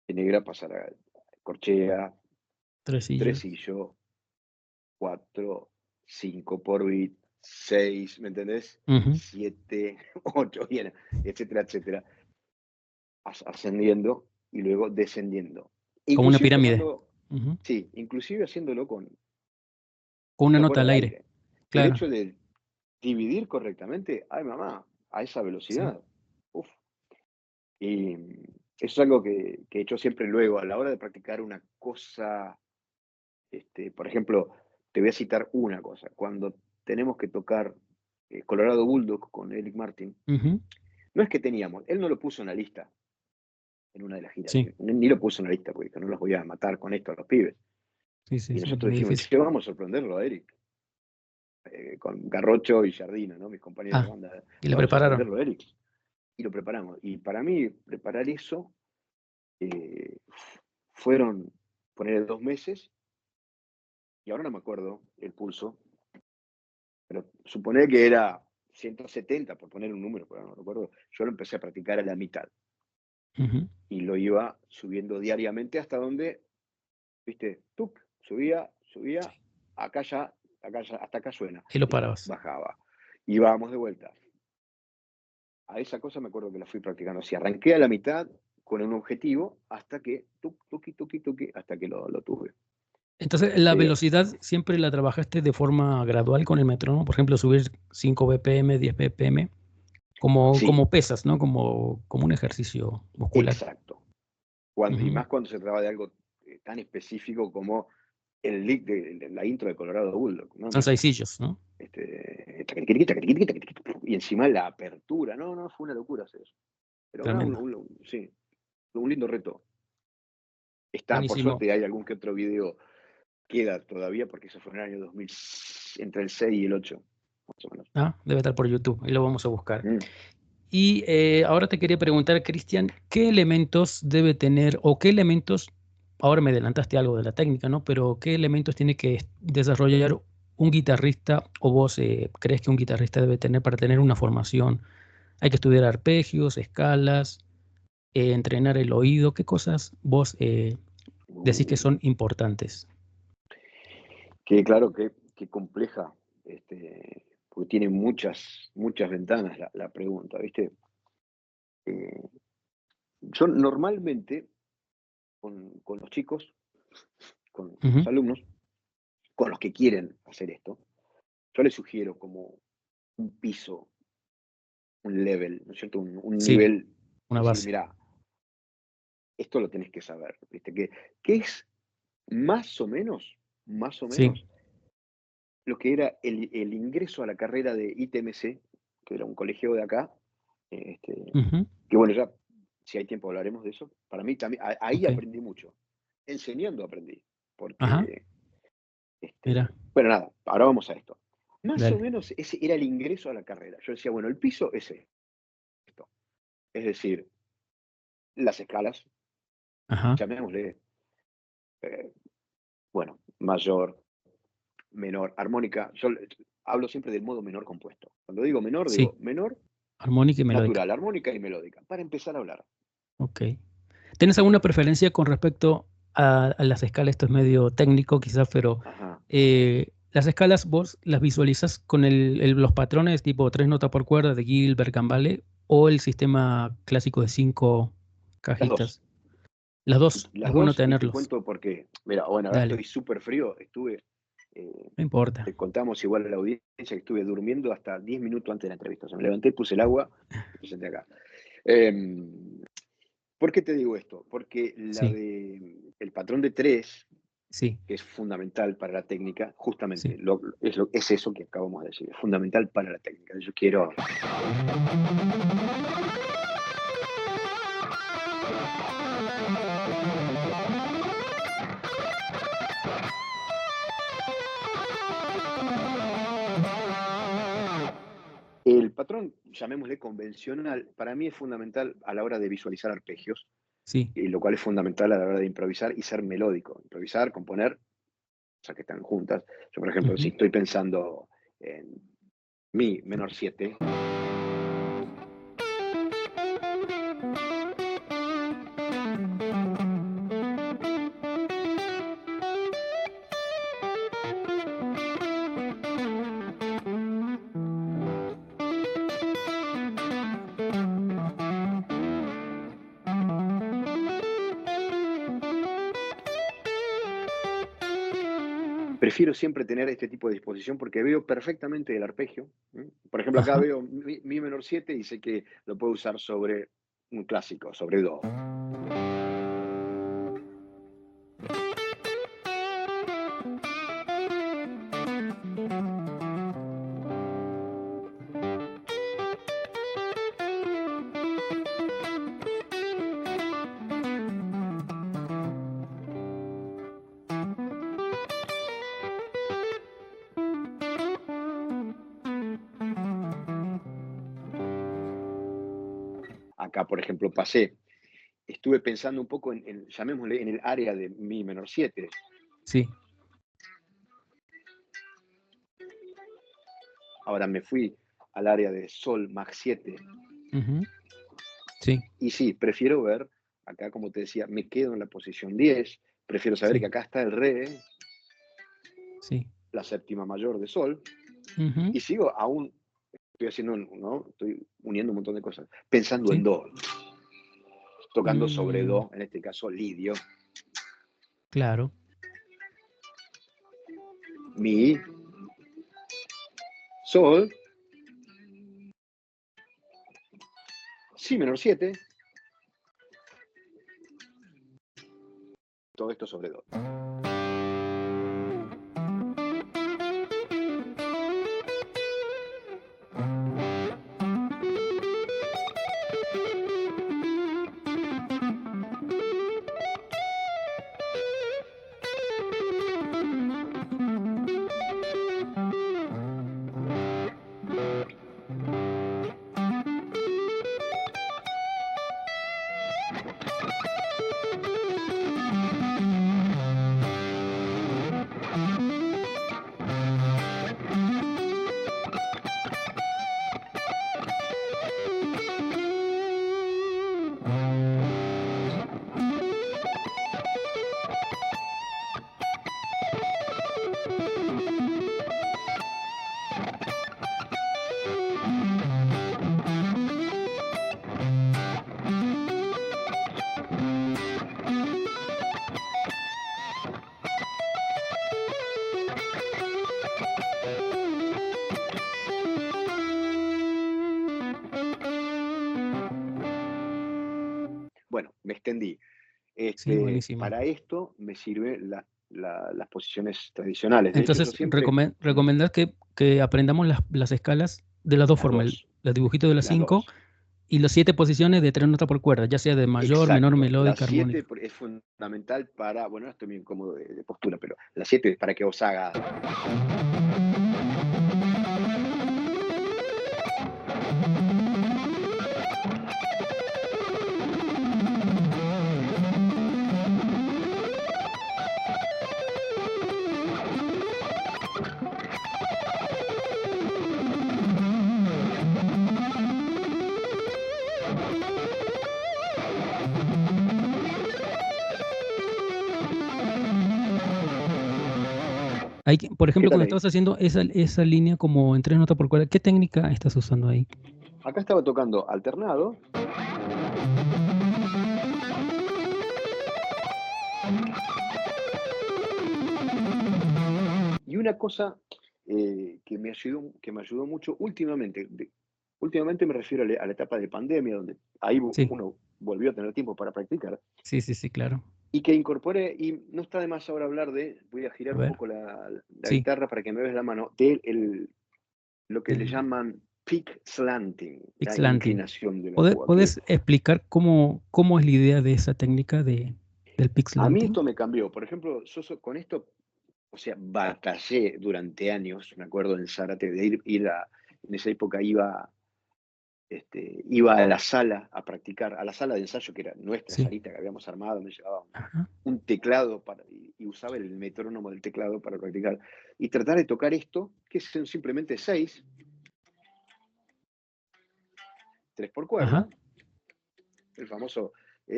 De negra pasar a corchea, tresillos. tresillo, 4, 5 por bit, 6, ¿me entendés? Ujú. 7, 8, bien, etcétera, etcétera. Ascendiendo y luego descendiendo. Como una Inclusive pirámide. tocando, Ujú. sí, inclusive haciéndolo Con con una la nota cuerda al de aire. aire. El Claro, hecho de dividir correctamente, ay mamá, a esa sí. velocidad. Uf. Y eso es algo que he hecho siempre luego, a la hora de practicar una cosa, por ejemplo, te voy a citar una cosa. Cuando tenemos que tocar Colorado Bulldog con Eric Martin, Ujú. no es que teníamos, él no lo puso en la lista en una de las giras, Sí, ni lo puso en la lista, porque no los voy a matar con esto a los pibes. sí, sí, Y sí, nosotros muy dijimos, difícil. che, vamos a sorprenderlo a Eric, con Garrocho y Jardino, ¿no? Mis compañeros de Ah, banda, y le vamos a prepararon. sorprenderlo a Eric. Y lo preparamos. Y para mí, preparar eso fueron poner 2 meses, y ahora no me acuerdo el pulso, pero suponer que era 170, por poner un número, pero no recuerdo. Yo lo empecé a practicar a la mitad Ujú. y lo iba subiendo diariamente hasta donde, viste, tuc, subía, acá ya, hasta acá suena, Y lo listo, parabas. bajaba. Y vamos de vuelta. A esa cosa me acuerdo que la fui practicando así. Arranqué a la mitad con un objetivo hasta que, tuqui, hasta que lo tuve. Entonces, la Este, velocidad siempre la trabajaste de forma gradual con el metrónomo, por ejemplo, subir 5 BPM, 10 BPM, sí, como pesas, ¿no? Como un ejercicio muscular. exacto. Y Ujú. más cuando se trata de algo tan específico como el lick de la intro de Colorado Bulldog, ¿no? Son sencillos, ¿no? Taquitiquiti, taquitiquiti, taquitiquiti, y encima la apertura, no, fue una locura hacer eso. Pero no, Tremendo. sí, un lindo reto. Está, por Buenísimo. suerte, hay algún que otro video, queda todavía, porque eso fue en el año 2000, entre el 6 y el 8, más o menos. Ah, debe estar por YouTube, y lo vamos a buscar. Mm. Y ahora te quería preguntar, Cristian, ¿qué elementos debe tener o qué elementos, ahora me adelantaste algo de la técnica, ¿no? Pero ¿qué elementos tiene que desarrollar un guitarrista o vos crees que un guitarrista debe tener para tener una formación? Hay que estudiar arpegios, escalas, entrenar el oído. ¿Qué cosas vos decís que Uh, son importantes? que claro, que compleja, porque tiene muchas ventanas la pregunta, ¿viste? Eh, yo normalmente con los chicos, con los Ujú. alumnos, con los que quieren hacer esto, yo les sugiero como un piso, un level, ¿no es cierto? Un Sí, nivel, una decir, base. mira, esto lo tenés que saber, ¿viste? Que es más o Sí. menos lo que era el ingreso a la carrera de ITMC, que era un colegio de acá, este, Ujú. que bueno, ya si hay tiempo hablaremos de eso. Para mí también, ahí Ok. aprendí mucho. Enseñando aprendí, Ajá. porque, Mira, bueno, nada, ahora vamos a esto. Más o dale. menos ese era el ingreso a la carrera. Yo decía, bueno, el piso es esto. Es decir, las escalas, Ajá. llamémosle, eh, bueno, mayor, menor, armónica. Yo hablo siempre del modo menor compuesto. Cuando digo Sí, menor armónica y melódica. natural, armónica y melódica, para empezar a hablar. Ok. ¿Tienes alguna preferencia con respecto a las escalas? Esto es medio técnico quizás, pero Ajá. las escalas vos las visualizas con los patrones tipo 3 notas por cuerda de Gilbert, Gambale, o el sistema clásico de 5 Las dos. cajitas. Las dos, Las es bueno dos, y te tenerlos. cuento por qué. Mira, bueno, ahora Dale, estoy súper frío. no importa. Te contamos igual a la audiencia que estuve durmiendo hasta 10 minutos antes de la entrevista. O sea, me levanté, puse el agua y me senté acá. ¿Por qué te digo esto? Porque Sí, el patrón de 3, sí, que es fundamental para la técnica, justamente sí. es eso que acabamos de decir, es fundamental para la técnica. Yo quiero. El patrón, llamémosle convencional, para mí es fundamental a la hora de visualizar arpegios, Sí. y lo cual es fundamental a la hora de improvisar y ser melódico. Improvisar, componer, o sea, que están juntas. Yo, por ejemplo, si Ujú. estoy pensando en mi menor 7, prefiero siempre tener este tipo de disposición porque veo perfectamente el arpegio. Por ejemplo, acá Ajá. veo mi menor 7 y sé que lo puedo usar sobre un clásico, sobre do. Acá, por ejemplo, estuve pensando un poco llamémosle, en el área de mi menor 7. Sí. Ahora me fui al área de sol max 7. Ujú. Sí, Y sí, prefiero ver, acá como te decía, me quedo en la posición 10. Prefiero saber que sí, acá está el re, sí. la séptima mayor de sol, Ujú. y sigo aún, estoy haciendo, ¿no? Estoy uniendo un montón de cosas, pensando en Sí. do, tocando sobre Mm, do, en este caso lidio, claro. mi, sol, si menor 7, todo esto sobre do. Bueno, me extendí. Sí, buenísimo. Para esto me sirven las posiciones tradicionales. De hecho, yo Entonces, siempre, recomendás que aprendamos las escalas de las dos las formas, dos, los dibujitos de las las 5 dos. y las 7 posiciones de 3 notas por cuerda, ya sea de mayor, menor, Exacto. La melódica, 7 armónica. es fundamental para, bueno, no estoy muy incómodo de postura, pero la 7 es para que vos hagas. Por ejemplo, tal cuando ahí? estabas haciendo esa línea como en 3 notas por cuerda, ¿qué técnica estás usando ahí? Acá estaba tocando alternado. Y una cosa que me ayudó mucho últimamente, últimamente me refiero a la etapa de pandemia, donde ahí Sí, uno volvió a tener tiempo para practicar, sí, sí, sí, claro. y que incorporé, y no está de más ahora hablar voy a A girar un ver, poco la sí, guitarra para que me veas la mano, lo que le el llaman peak slanting, la Pixlanting. inclinación de la ¿Puedes, púa, que puedes explicar cómo es la idea de esa técnica del a mí Pixlanting? esto me cambió. Por ejemplo, con esto, o sea, batallé durante años, me acuerdo en Zárate, de en esa época iba a la sala a practicar, a la sala de ensayo, que era nuestra Sí, salita que habíamos armado, me llevaba ajá, un teclado y usaba el metrónomo del teclado para practicar. Y tratar de tocar esto, que son simplemente 6, 3 por ajá. cuerda, el famoso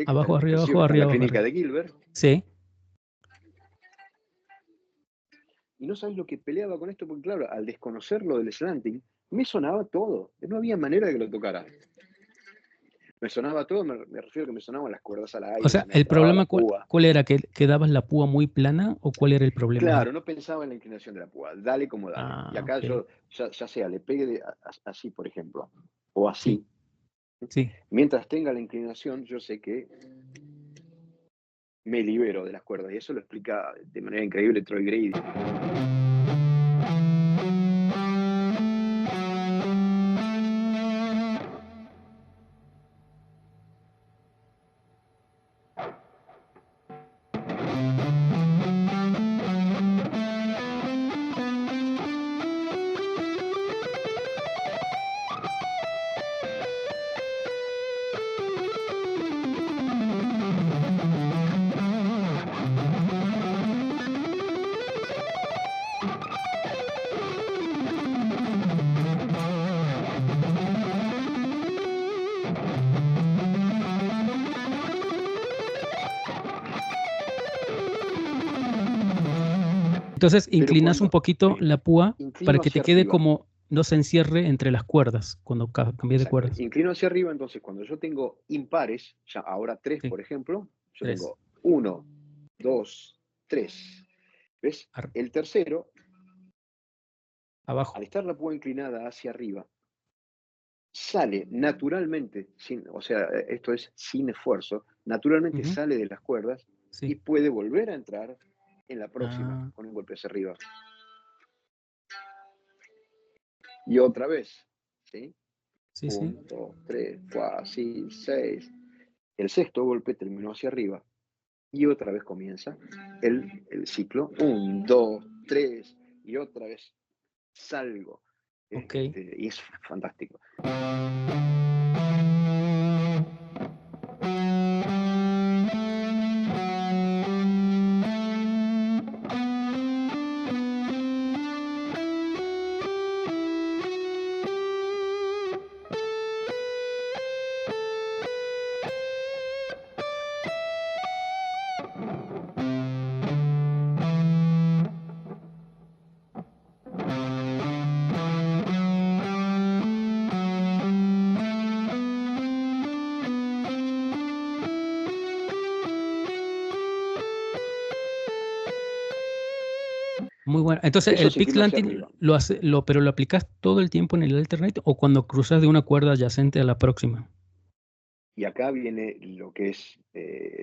Abajo, arriba, ejercicio abajo, que está en arriba, la abajo, clínica arriba. de Gilbert. Sí, Y no sabes lo que peleaba con esto, porque claro, al desconocer lo del slanting, me sonaba todo. No había manera de que lo tocara. Me sonaba todo, me refiero a que me sonaban las cuerdas al o aire, se sea, me ¿el trababa la problema cuál, púa. cuál era? ¿Que dabas la púa muy plana o cuál era el problema ahí? Claro, no pensaba en la inclinación de la púa, dale como dale. Y Ah, acá ok. yo, ya sea, le pegue así, por ejemplo, o Sí, así. sí. Mientras tenga la inclinación, yo sé que me libero de las cuerdas. Y eso lo explica de manera increíble Troy Grady. Entonces Pero inclinas un cuando poquito la púa para inclino que te hacia quede arriba, como no se encierre entre las cuerdas cuando cambies de exacto, cuerdas. inclino hacia arriba, entonces cuando yo tengo impares, ya ahora 3, Sí, por ejemplo, yo 3. tengo 1, 2, 3. ¿Ves? El tercero, al Abajo. estar la púa inclinada hacia arriba, sale naturalmente, o sea, esto es sin esfuerzo, naturalmente Ujú, sale de las cuerdas y sí. puede volver a entrar en la próxima Ah, con un golpe hacia arriba. Y otra vez, ¿sí? sí, sí. 1, 2, 3, 4, 5, 6. El sexto golpe terminó hacia arriba y otra vez comienza el ciclo. 1, 2, 3 y otra vez salgo. Ok. Y es fantástico. Muy bueno. Entonces, Eso el se inclina hacia Pixlanting arriba. pero lo aplicas todo el tiempo en el alternate o cuando cruzas de una cuerda adyacente a la próxima. Y acá viene lo que es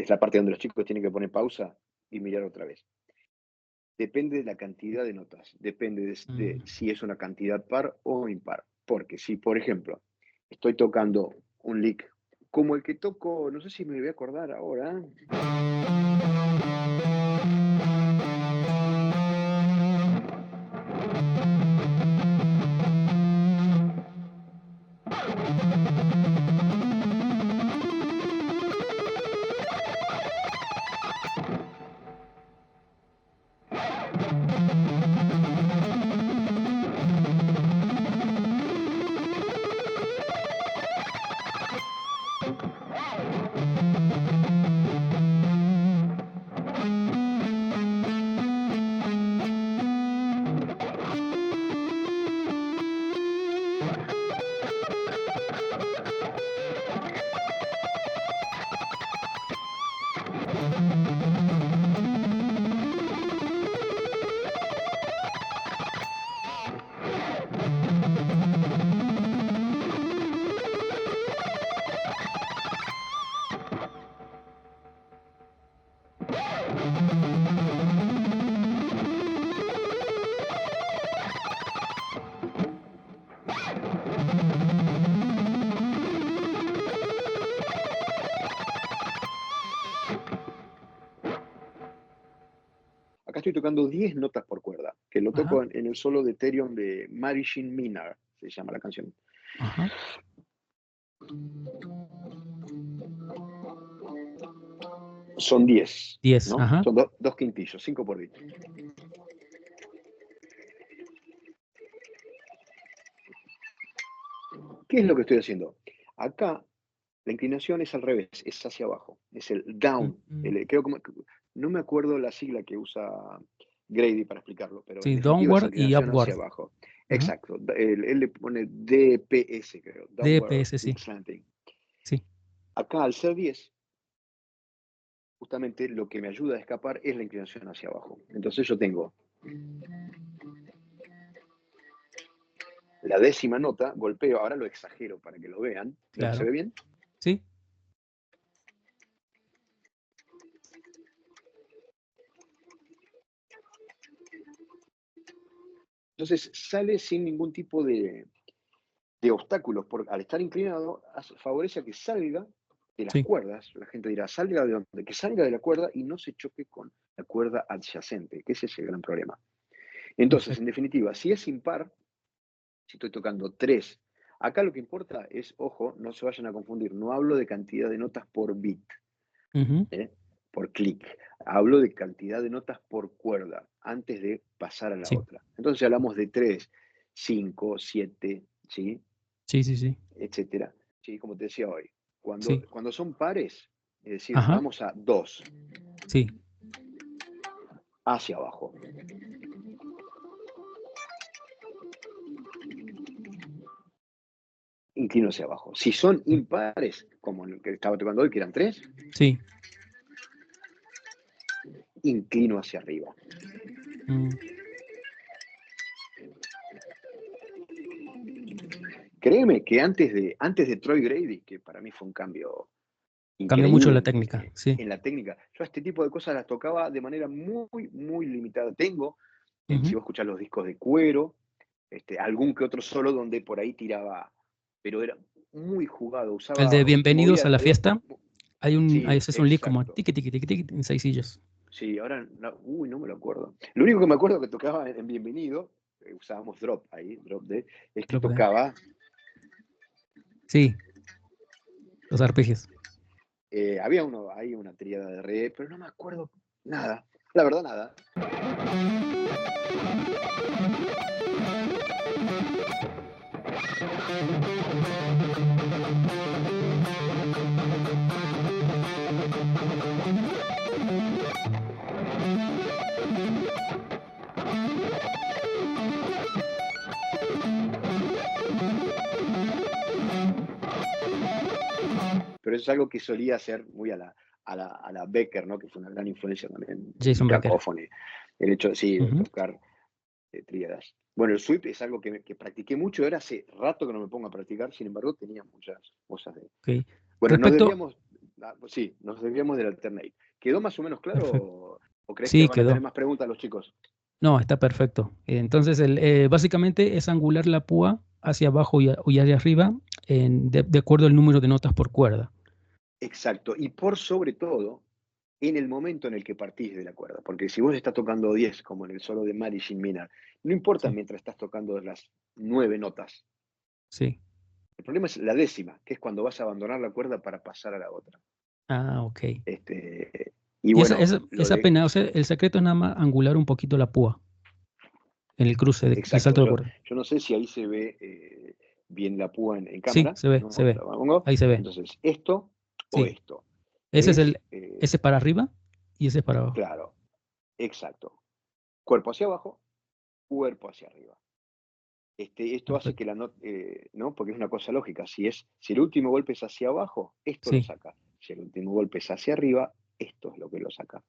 la parte donde los chicos tienen que poner pausa y mirar otra vez. Depende de la cantidad de notas, depende de Mm. si es una cantidad par o impar. Porque si, por ejemplo, estoy tocando un lick como el que toco, no sé si me voy a acordar ahora. acá estoy tocando 10 notas por cuerda, que lo Ajá, toco en el solo de Therion de Marishin Minar, se llama la canción. ajá. Son 10, 10, ¿no? ajá. Son dos quintillos, 5 por beat. ¿Qué es lo que estoy haciendo? Acá la inclinación es al revés, es hacia abajo, es el down. Mm, No me acuerdo la sigla que usa Grady para explicarlo, pero en sí, definitiva es downward y inclinación hacia upward. abajo. Ajá. Exacto. Él le pone DPS, creo, Downward DPS, sí. Slanting. Sí. Acá al ser 10, justamente lo que me ayuda a escapar es la inclinación hacia abajo. Entonces yo tengo la décima nota, golpeo, ahora lo exagero para que lo vean. ¿Se Claro. ve bien? Sí. Entonces sale sin ningún tipo de obstáculos, porque al estar inclinado favorece a que salga de las Sí. cuerdas. La gente dirá, salga de donde, que salga de la cuerda y no se choque con la cuerda adyacente, que ese es el gran problema. Entonces, en Perfecto. definitiva, si es impar, si estoy tocando 3, acá lo que importa es, ojo, no se vayan a confundir, no hablo de cantidad de notas por beat, Ujú. por clic, hablo de cantidad de notas por cuerda antes de pasar a la Sí. otra. Entonces si hablamos de 3, 5, 7, ¿sí? Sí, sí, sí. Etcétera. ¿Sí? Como te decía hoy, Sí. cuando son pares, es decir, Ajá. vamos a 2 Sí. hacia abajo. Inclino hacia abajo. Si son Mm, impares, como el que estaba tocando hoy, que eran 3, sí. inclino hacia arriba. Mm, Créeme que antes de Troy Grady, que para mí fue un cambio Cambió mucho increíble la técnica. Sí. en la técnica, yo este tipo de cosas las tocaba de manera muy, muy limitada. Tengo, si Ujú. vos escuchás los discos de Cuero, algún que otro solo donde por ahí tiraba, pero era muy jugado, El de usaba, Bienvenidos a movía, la fiesta. Ahí sí, ese es un lick como exacto. tiqui, tiqui, tiqui, tiqui, en 6 Sí, ahora, no me lo acuerdo. Lo único que me acuerdo que tocaba en Bienvenido, usábamos drop ahí, drop D, es que Drop D. tocaba, Sí, los arpegios. había ahí una tríada de re, pero no me acuerdo nada, la verdad nada. Pero eso es algo que solía hacer muy a la Becker, ¿no? Que fue una gran influencia también en Jason Becker. Cacophony. El hecho, sí, de Ujú. tocar tríadas. Bueno, el sweep es algo que practiqué mucho, ahora hace rato que no me pongo a practicar, sin embargo, tenía muchas cosas de... Ok. Bueno, Respecto, nos desviamos del alternate. ¿Quedó más o menos claro perfecto. o crees que Sí, van a tener quedó. más preguntas los chicos? No, está perfecto. Entonces, básicamente es angular la púa hacia abajo y hacia arriba de acuerdo al número de notas por cuerda. Exacto, y por sobre todo, en el momento en el que partís de la cuerda, porque si vos estás tocando 10, como en el solo de Marishin Minar, no importa Sí, mientras estás tocando las 9 notas, sí. el problema es la décima, que es cuando vas a abandonar la cuerda para pasar a la otra. Ah, ok. Y Y esa, bueno, esa, lo esa de... pena, o sea, el secreto es nada más angular un poquito la púa en el cruce del Exacto, salto de cuerda. yo no sé si ahí se ve bien la púa en Sí, cámara, se ve, se ¿no? ve. La pongo. Ahí se ve. Entonces, esto o Sí. esto Ese es es, ese es para arriba y ese es para abajo. claro, exacto. Cuerpo hacia abajo, cuerpo hacia arriba. Esto hace que Perfecto. la nota, ¿no? Porque es una cosa lógica. Si el último golpe es hacia abajo, esto lo Sí. saca. Si el último golpe es hacia arriba, esto es lo que lo saca.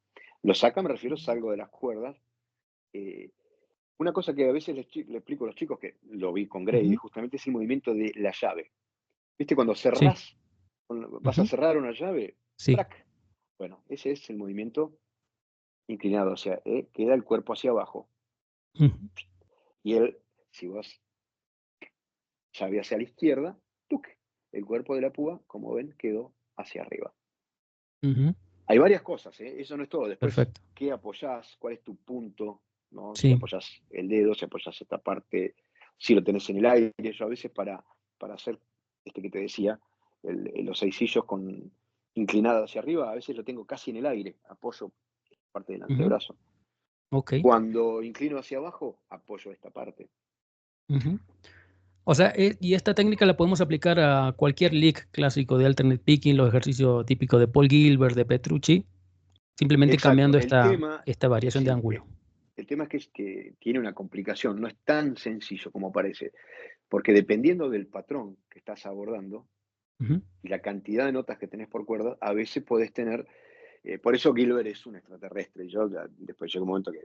Lo saca, me refiero, salgo de las cuerdas. eh, una cosa que a veces le explico a los chicos, que lo vi con Grady, Ujú. justamente es el movimiento de la llave. ¿Viste? Cuando Sí. cerrás, vas a Ujú. cerrar una llave, Sí. ¡trac! Bueno, ese es el movimiento inclinado, o sea, queda el cuerpo hacia abajo. Ujú. Y si vos llave hacia la izquierda, ¡tuc! El cuerpo de la púa, como ven, quedó hacia arriba. Ujú. Hay varias cosas, ¿eh? Eso no es todo. Después, Perfecto. ¿qué apoyás? ¿Cuál es tu punto? ¿No? Si Sí. apoyás el dedo, si apoyás esta parte, si lo tenés en el aire. Yo a veces para hacer, que te decía, los seisillos inclinados hacia arriba, a veces lo tengo casi en el aire, apoyo parte del Ujú. antebrazo. Ok. Cuando inclino hacia abajo, apoyo esta parte. Ujú. O sea, y esta técnica la podemos aplicar a cualquier lick clásico de alternate picking, los ejercicios típicos de Paul Gilbert, de Petrucci, simplemente Exacto. cambiando El tema, esta variación de sí, ángulo. el tema es que tiene una complicación, no es tan sencillo como parece, porque dependiendo del patrón que estás abordando Ujú. y la cantidad de notas que tenés por cuerda, a veces podés tener, por eso Gilbert es un extraterrestre. Yo después llegó un momento que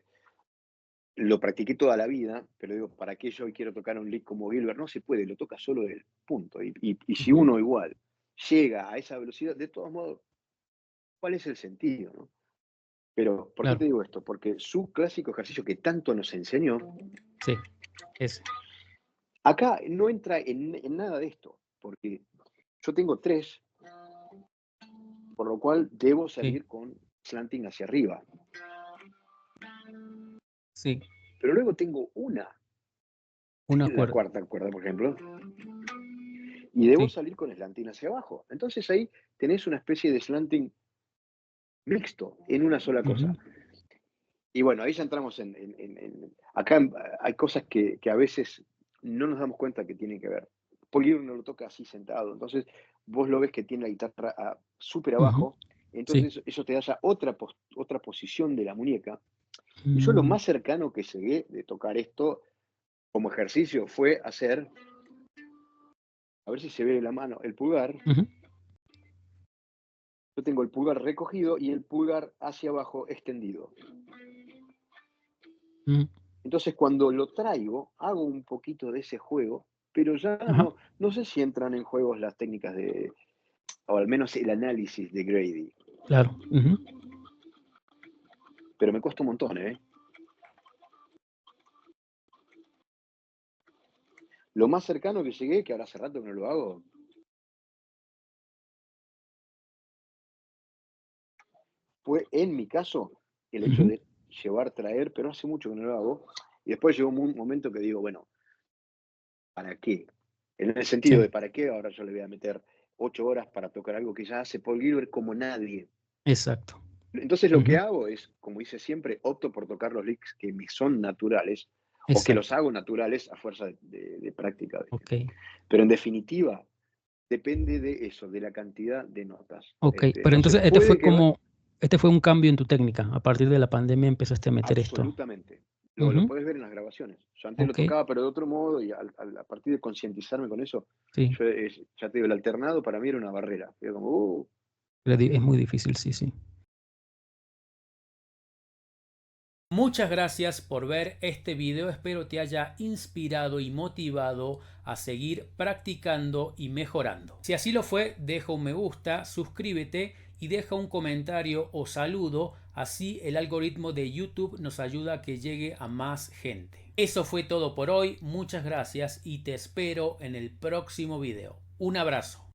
lo practiqué toda la vida, pero digo, ¿para qué yo hoy quiero tocar un lick como Gilbert? No se puede, lo toca solo él, punto. Y si Ujú. uno igual llega a esa velocidad, de todos modos, ¿cuál es el sentido, no? Pero, ¿por qué te Claro. digo esto? Porque su clásico ejercicio que tanto nos enseñó, Sí, ese. acá no entra en nada de esto, porque yo tengo tres, por lo cual debo Sí, salir con slanting hacia arriba. sí, Pero luego tengo una, una la cuerda. cuarta cuerda, por ejemplo, y debo Sí. salir con slanting hacia abajo. Entonces ahí tenés una especie de slanting mixto en una sola cosa. Ujú. Y bueno, ahí ya entramos acá hay cosas que a veces no nos damos cuenta que tienen que ver. Paul Gilbert no lo toca así sentado, entonces vos lo ves que tiene la guitarra súper Ujú. abajo, Sí. entonces eso te da ya otra posición de la muñeca. Y yo lo Mm. más cercano que llegué de tocar esto como ejercicio fue hacer, a ver si se ve la mano, el pulgar. Ujú. Yo tengo el pulgar recogido y el pulgar hacia abajo extendido. Mm. Entonces, cuando lo traigo, hago un poquito de ese juego, pero ya Ajá. no sé si entran en juegos las técnicas o al menos el análisis de Grady, Claro. Ujú. pero me cuesta un montón, ¿eh? Lo más cercano que llegué, que ahora hace rato que no lo hago, fue en mi caso el hecho Ujú. de llevar, traer, pero hace mucho que no lo hago. Y después llegó un momento que digo, bueno, ¿para qué? En el sentido Sí, de ¿para qué ahora yo le voy a meter 8 horas para tocar algo que ya hace Paul Gilbert como nadie? exacto. Entonces lo que Ujú. hago es, como hice siempre, opto por tocar los licks que me son naturales o que los Exacto. hago naturales a fuerza de práctica. Okey, Pero en definitiva, depende de eso, de la cantidad de notas. okey. Pero Entonces entonces este puede fue que como este fue un cambio en tu técnica. A partir de la pandemia empezaste a meter esto. absolutamente. Lo Ujú. puedes ver en las grabaciones. Yo antes lo Okey, tocaba, pero de otro modo, y a partir de concientizarme con eso, sí. yo, ya te digo, el alternado para mí era una barrera. Era como, Es muy difícil, sí, sí. Muchas gracias por ver este video, espero te haya inspirado y motivado a seguir practicando y mejorando. Si así lo fue, deja un me gusta, suscríbete y deja un comentario o saludo, así el algoritmo de YouTube nos ayuda a que llegue a más gente. Eso fue todo por hoy, muchas gracias y te espero en el próximo video. Un abrazo.